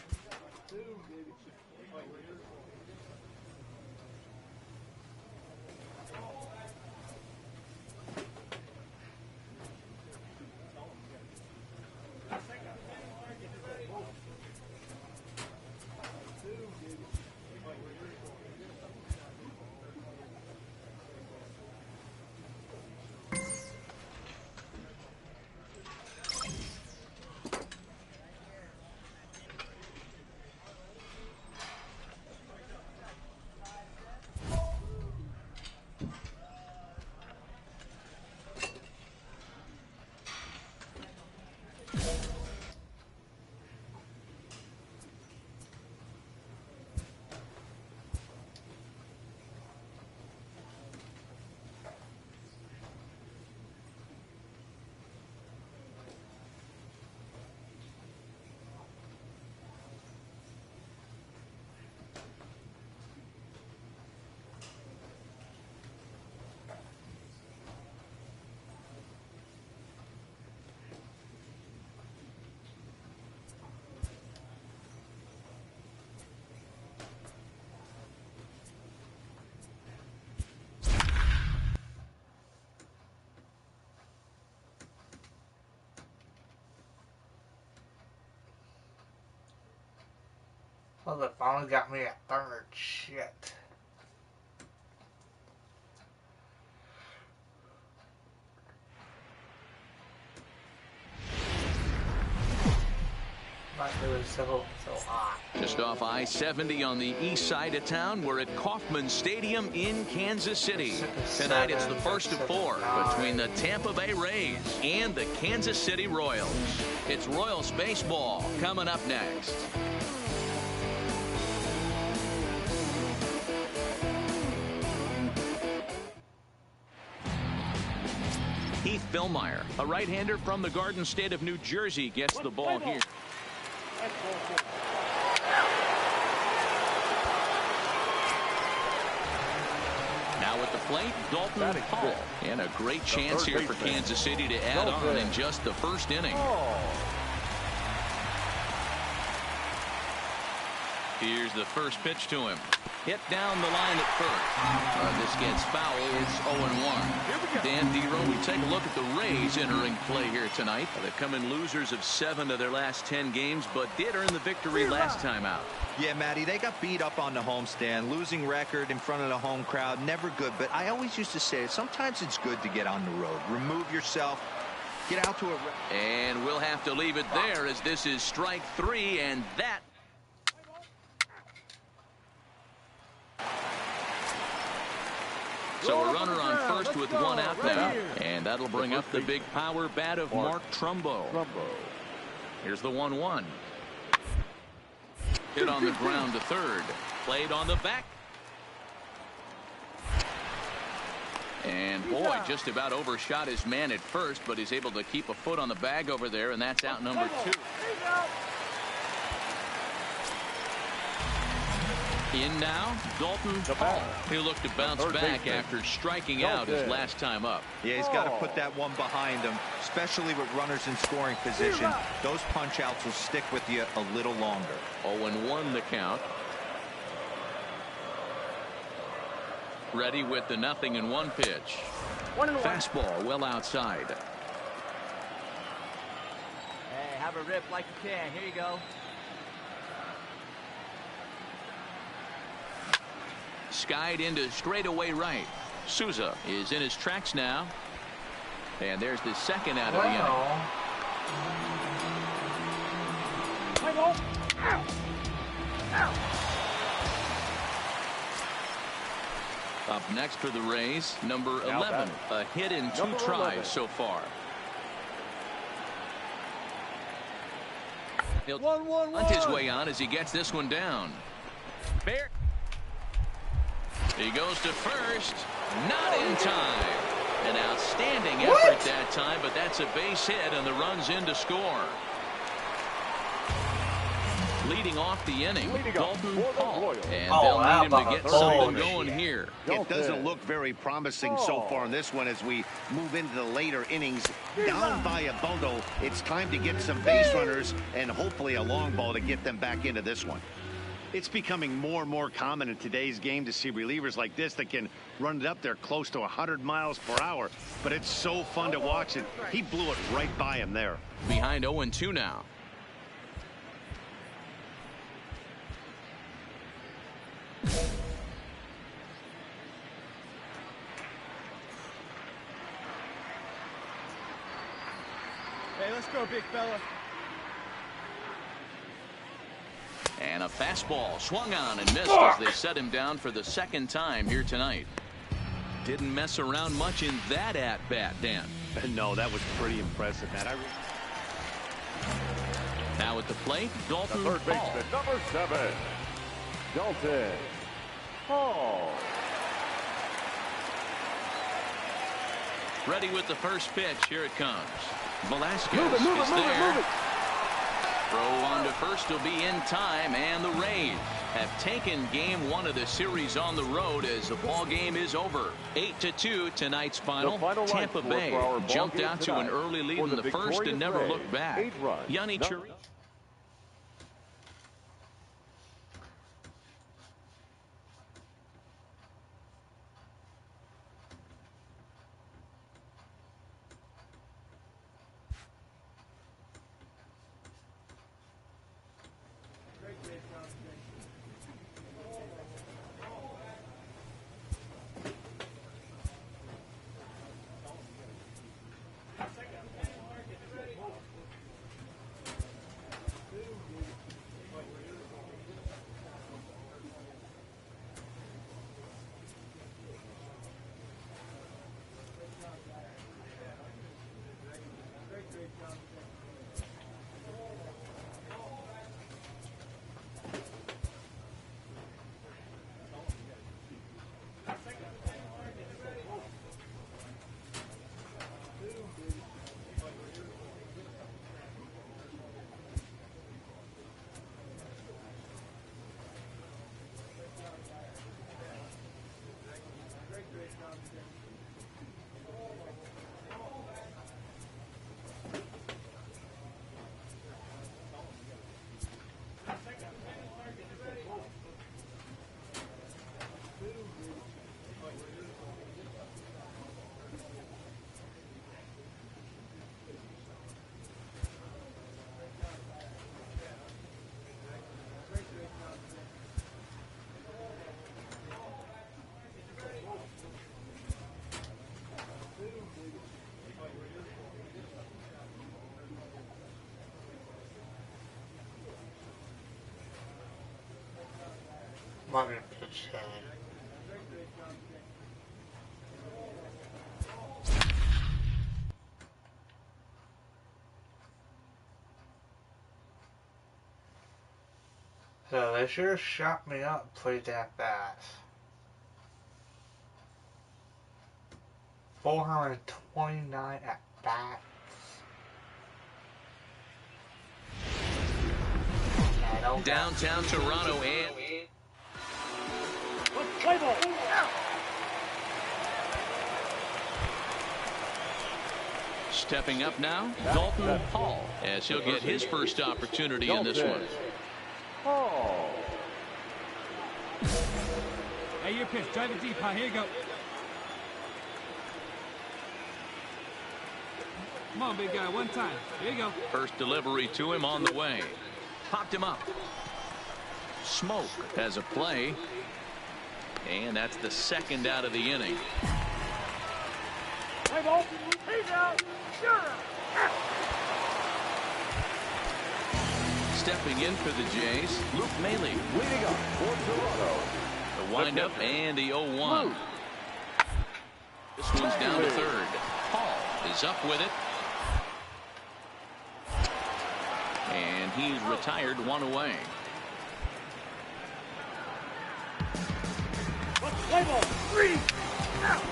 Well, they finally got me a third. Shit. It was so hot. Just off I-70 on the east side of town, we're at Kauffman Stadium in Kansas City. Tonight it's the first of four between the Tampa Bay Rays and the Kansas City Royals. It's Royals baseball coming up next. Heath Billmeyer, a right-hander from the Garden State of New Jersey, gets the ball here. Now at the plate, Dalton Hall. And a great chance here for Kansas City to add on in just the first inning. Here's the first pitch to him. Hit down the line at first. This gets foul. It's 0-1. Dan Dero, we take a look at the Rays entering play here tonight. They've come in losers of 7 of their last 10 games, but did earn the victory last time out. Yeah, Matty, they got beat up on the homestand. Losing record in front of the home crowd, never good. But I always used to say, sometimes it's good to get on the road. Remove yourself. Get out to a... And we'll have to leave it there as this is strike 3, and that... So a runner on first with 1 out now. And that'll bring up the big power bat of Mark Trumbo. Here's the 1-1. Hit on the ground to third. Played on the back. And boy, just about overshot his man at first, but he's able to keep a foot on the bag over there, and that's out number 2. In now, Dalton Hall. He looked to bounce back after striking out his last time up. Yeah, he's got to put that one behind him, especially with runners in scoring position. Those punch-outs will stick with you a little longer. 0-1 the count. Ready with the 0-1 pitch. Fastball well outside. Hey, have a rip like you can. Here you go. Skied into straightaway right. Souza is in his tracks now. And there's the second out of the inning. Up next for the Rays, number 11. A hit in 2 tries so far. He'll hunt his way on as he gets this one down. Fair. He goes to first, not in time. An outstanding effort that time, but that's a base hit, and the run's in to score. Leading off the inning, Dalton Hall. And they'll need him to get something going here. It doesn't look very promising so far in this one as we move into the later innings. Down by a bundle, it's time to get some base runners and hopefully a long ball to get them back into this one. It's becoming more and more common in today's game to see relievers like this that can run it up there close to 100 miles per hour. But it's so fun to watch it. He blew it right by him there. Behind 0-2 now. Hey, let's go, big fella. And a fastball swung on and missed as they set him down for the second time here tonight. Didn't mess around much in that at-bat, Dan. No, that was pretty impressive, man. Now at the plate, Dalton Third Hall. baseman, number 7, Dalton Hall. Ready with the first pitch. Here it comes. Velasquez is there. Throw on to first will be in time, and the Rays have taken game 1 of the series on the road as the ball game is over. 8-2 tonight's final. Tampa Bay jumped out to an early lead in the first and never looked back. Yonny Chirinos. not going to pitch him. So they sure shot me up and played that fast. 429 at bats. Downtown Toronto and Play ball. stepping up now, Dalton Hall, as he'll get his first opportunity in this one. Hey, your pitch. Drive it deep, huh? Here you go. Come on, big guy. One time. Here you go. First delivery to him on the way. Popped him up. Smoke has a play. And that's the second out of the inning. Play ball. He's out. Sure. Stepping in for the Jays, Luke Maley. Leading up for Toronto. The windup and the 0-1. This one's down to third. Hall is up with it. And he's retired, one away. Play ball. 3 out.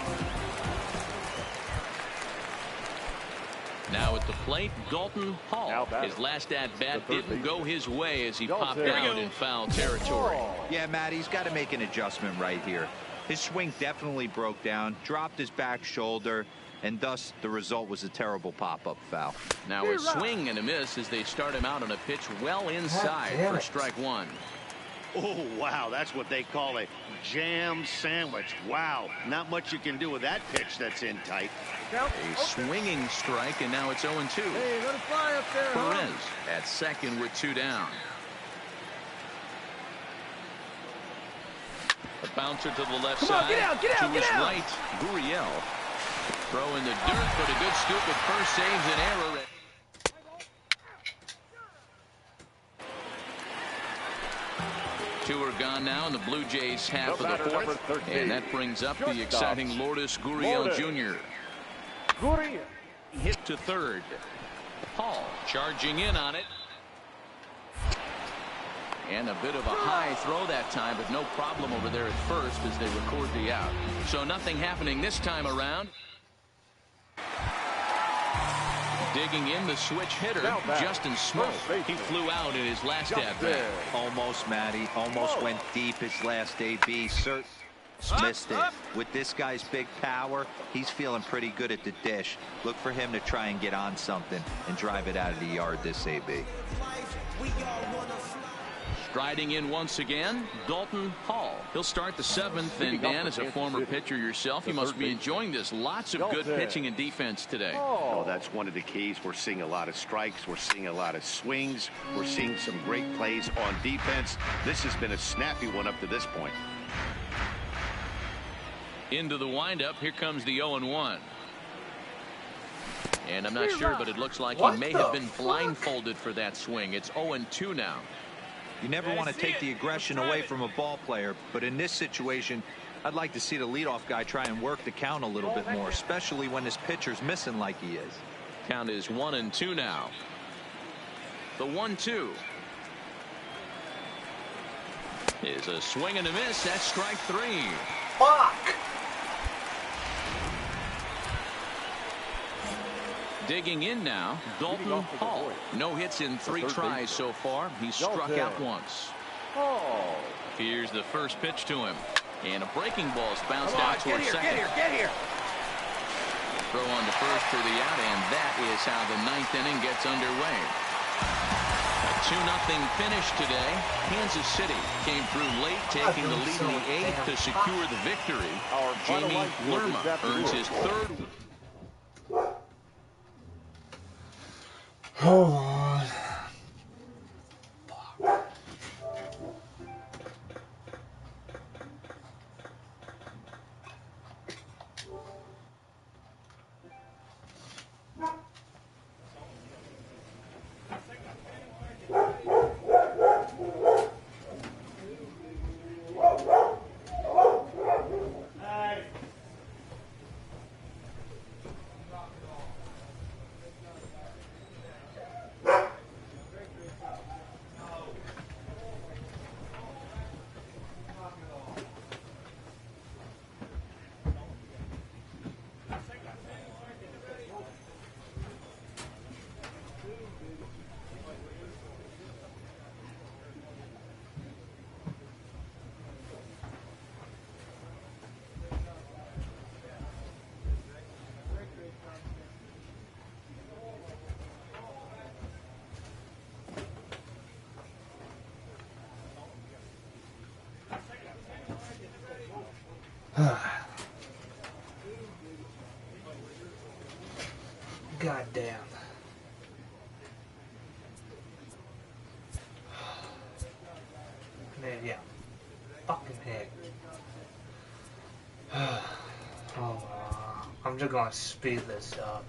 Now at the plate, Dalton Hall. His last at-bat didn't go his way as he popped out in foul territory. Yeah, Matt, he's got to make an adjustment right here. His swing definitely broke down, dropped his back shoulder, and thus the result was a terrible pop-up foul. Now a swing and a miss as they start him out on a pitch well inside for strike one. Oh, wow, that's what they call a jam sandwich. Wow, not much you can do with that pitch that's in tight. A swinging strike, and now it's 0-2. Hey, let it fly up there. Perez at second with 2 down. A bouncer to the left side. Get out, to his right, Gurriel. Throw in the dirt, but a good scoop at first saves an error. Two are gone now in the Blue Jays half of the fourth. And that brings up the exciting Lourdes Gurriel Jr. Hit to third. Hall charging in on it. And a bit of a high throw that time, but no problem over there at first as they record the out. So nothing happening this time around. Digging in the switch hitter, Justin Smoke. He flew out in his last at-bat. Almost, Matty. Almost went deep his last AB. Cert missed it. With this guy's big power, he's feeling pretty good at the dish. Look for him to try and get on something and drive it out of the yard this AB. Striding in once again, Dalton Hall. He'll start the seventh, and Dan, as a former pitcher yourself, you must be enjoying this. Lots of good pitching and defense today. Oh, that's one of the keys. We're seeing a lot of strikes. We're seeing a lot of swings. We're seeing some great plays on defense. This has been a snappy one up to this point. Into the windup, here comes the 0-1. And I'm not sure, but it looks like he may have been blindfolded for that swing. It's 0-2 now. You never want to take the aggression away from a ball player, but in this situation, I'd like to see the leadoff guy try and work the count a little bit more, especially when his pitcher's missing like he is. Count is 1-2 now. The 1-2 is a swing and a miss. That's strike 3. Fuck! Digging in now, Dalton Hall. No hits in 3 tries so far. He's struck out once. Here's the first pitch to him. And a breaking ball's bounced out towards second. Get here. Throw on to first for the out, and that is how the 9th inning gets underway. A 2-0 finish today. Kansas City came through late, taking the lead in the 8th to secure the victory. Jamie Lerma earns his 3rd. Hold on. God damn. Man, yeah. Fucking heck. Oh, I'm just gonna speed this up.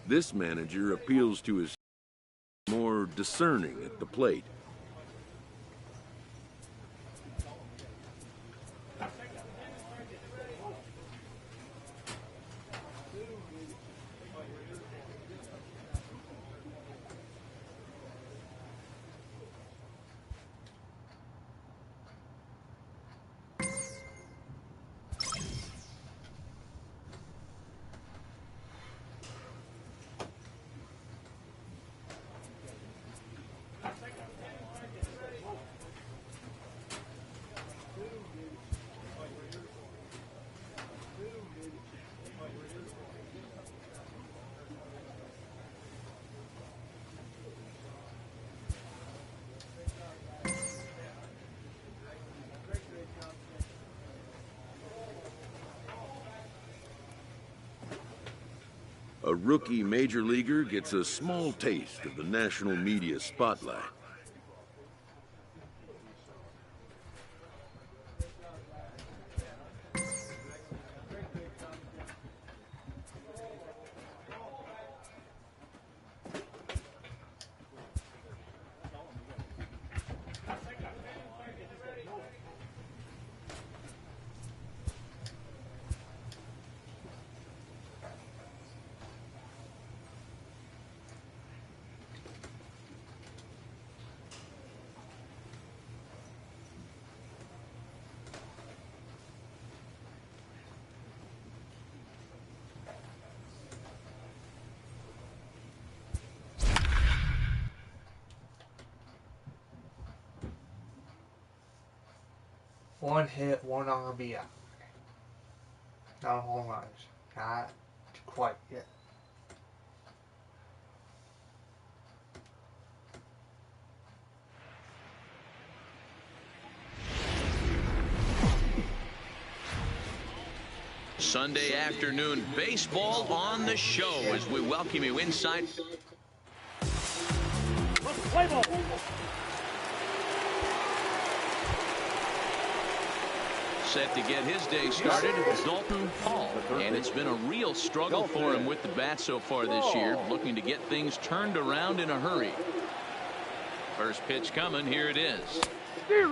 This manager appeals to his more discerning at the plate. A rookie major leaguer gets a small taste of the national media spotlight. One hit, one RBI. No home runs. Not quite yet. Sunday afternoon baseball on the show as we welcome you inside. Play ball. Set to get his day started, Dalton Hall. And it's been a real struggle for him with the bat so far this year, looking to get things turned around in a hurry. First pitch coming, here it is.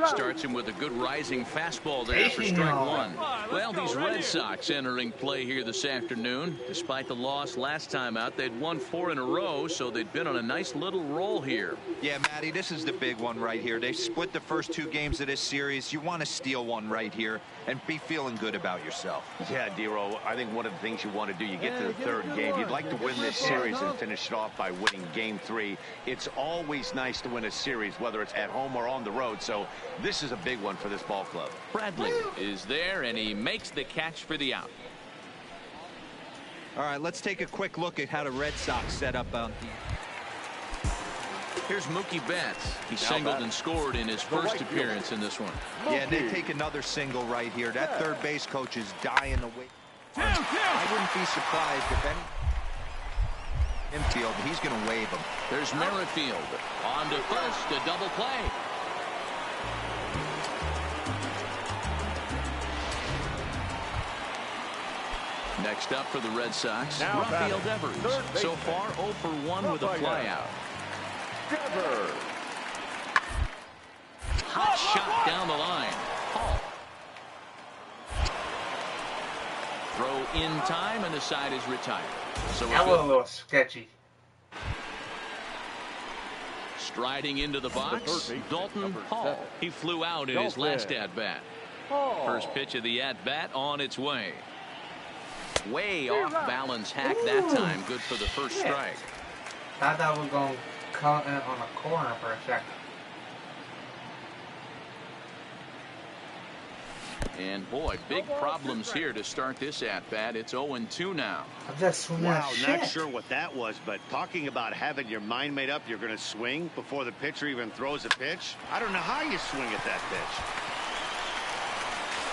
Starts him with a good rising fastball there for strike one. Well, these Red Sox entering play here this afternoon. Despite the loss last time out, they'd won 4 in a row, so they'd been on a nice little roll here. Yeah, Matty, this is the big one right here. They split the first 2 games of this series. You want to steal one right here and be feeling good about yourself. Yeah, Dero, I think one of the things you want to do, you get to the third game. You'd like to win this series and finish it off by winning game 3. It's always nice to win a series, whether it's at home or on the road. So this is a big one for this ball club. Bradley is there, and he makes the catch for the out. All right, let's take a quick look at how the Red Sox set up on the... Here's Mookie Betts. He singled and scored in his first appearance in this one. Yeah, they take another single right here. That third base coach is dying to wait. I wouldn't be surprised if any infield, he's going to wave him. There's Merrifield on to first, a double play. Next up for the Red Sox, Rafael Devers. So far 0 for 1 with a flyout. Hot shot down the line. Hall. Throw in time, and the side is retired. So That was a little sketchy. Striding into the box, Dalton Hall. He flew out in his last at-bat. First pitch of the at-bat on its way. Way off balance hack that time. Good for the first strike. Thought that was going to come in on the corner for a second. And boy, big problems here to start this at-bat. It's 0-2 now. I'm just swinging. Wow, not sure what that was, but talking about having your mind made up you're going to swing before the pitcher even throws a pitch. I don't know how you swing at that pitch.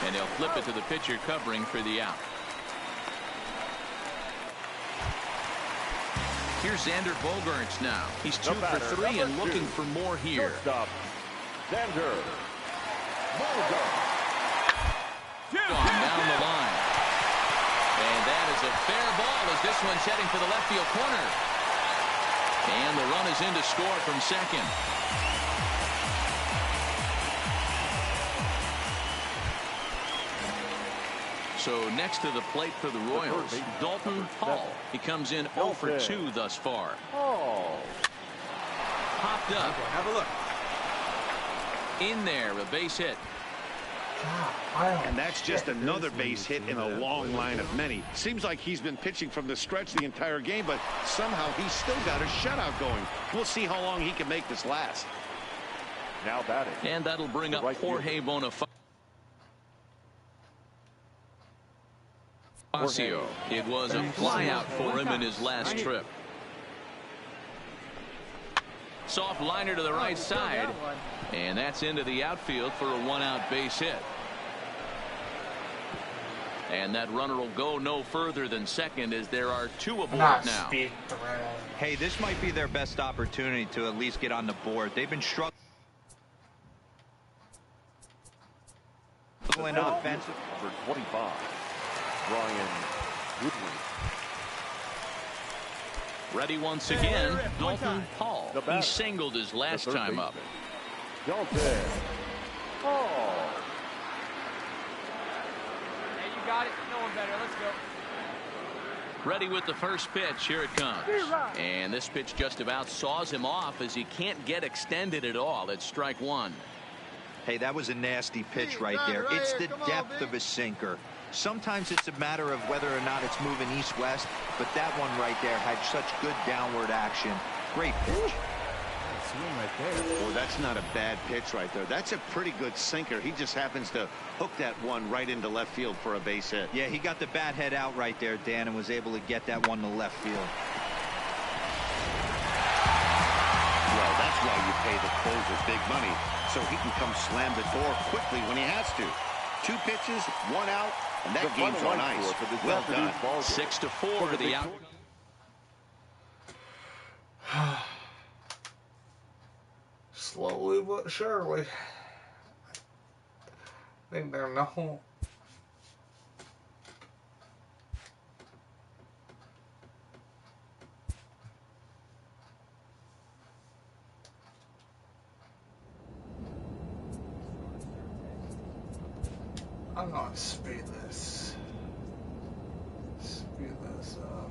And he'll flip it to the pitcher covering for the out. Here's Xander Bogaerts now. He's 2 for 3 and looking for more here. Shortstop, Xander Bogaerts. Gone down the line. And that is a fair ball as this one's heading for the left field corner. And the run is in to score from second. So next to the plate for the Royals, Dalton Hall. He comes in 0 for 2 thus far. Popped up. Have a look. In there, a base hit. And that's just another base hit in a long line of many. Seems like he's been pitching from the stretch the entire game, but somehow he's still got a shutout going. We'll see how long he can make this last. Now batting. And that'll bring up Jorge Bonifacio. It was a flyout for him in his last trip. Soft liner to the right side. And that's into the outfield for a 1-out base hit. And that runner will go no further than second as there are 2 aboard now. Hey, this might be their best opportunity to at least get on the board. They've been struggling offensive. Number 25, Brian Woodward. Ready once again, Dalton Hall. He singled his last time up. Dalton Hall. Hey, you got it. No one better. Let's go. Ready with the first pitch. Here it comes. And this pitch just about saws him off as he can't get extended at all. It's strike 1. Hey, that was a nasty pitch right there. It's the depth of a sinker. Sometimes it's a matter of whether or not it's moving east-west, but that one right there had such good downward action. Great pitch. Well, that's not a bad pitch right there. That's a pretty good sinker. He just happens to hook that one right into left field for a base hit. Yeah, he got the bat head out right there, Dan, and was able to get that one to left field. Well, that's why you pay the closer big money, so he can come slam the door quickly when he has to. 2 pitches, 1 out, and that game's on ice. Well done. 6-4 the out. Slowly but surely. I think they're no. I'm gonna speed this. Speed this up.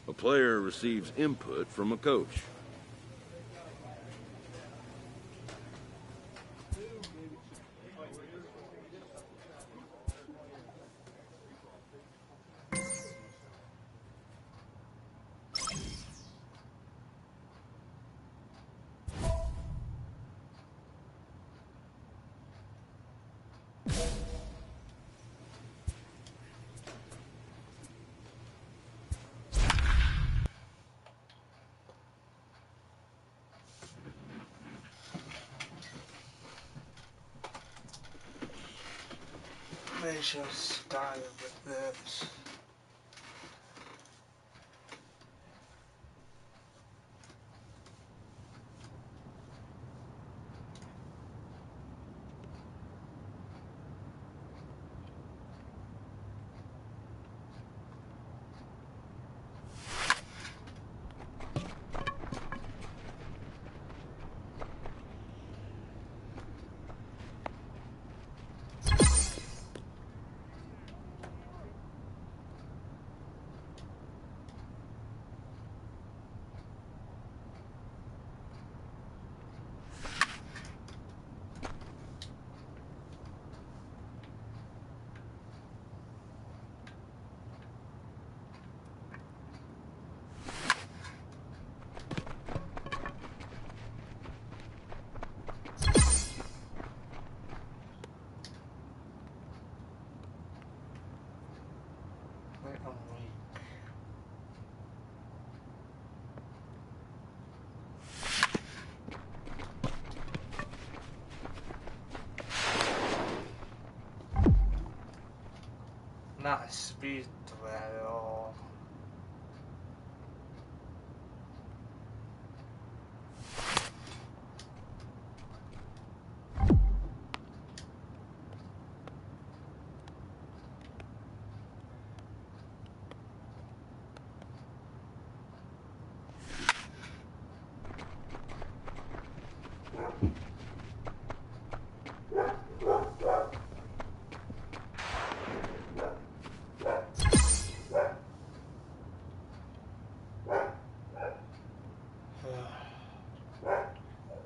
A player receives input from a coach. They should start with this. Wait a week. Not a speed threat at all.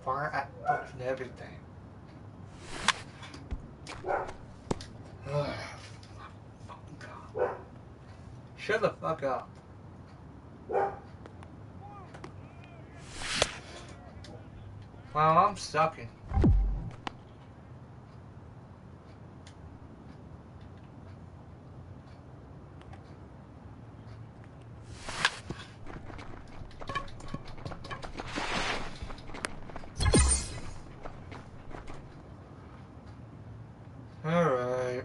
Fire at books and everything. Shut the fuck up. Wow, I'm sucking. Alright.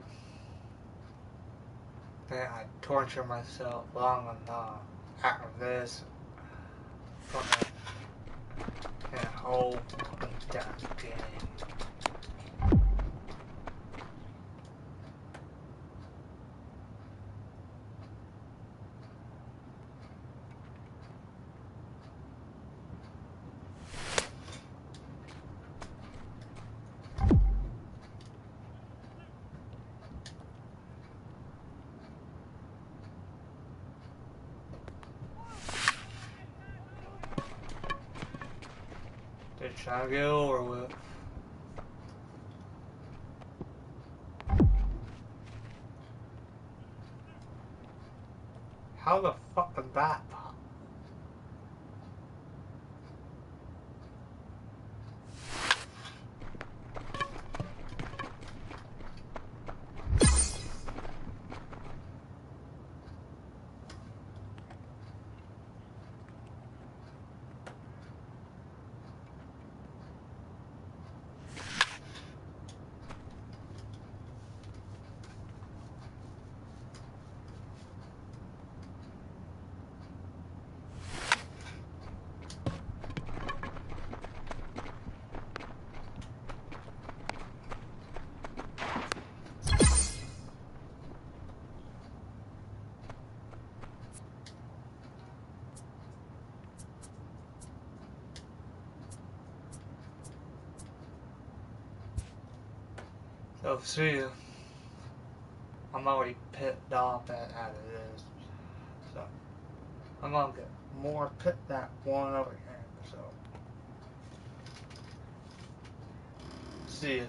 Man, I torture myself long enough after this fucking whole fucking damn game. They're trying to get over with. How the fuck did that pop? So see ya. I'm already pissed off at it is. So I'm gonna get more pit that one over here. So see ya.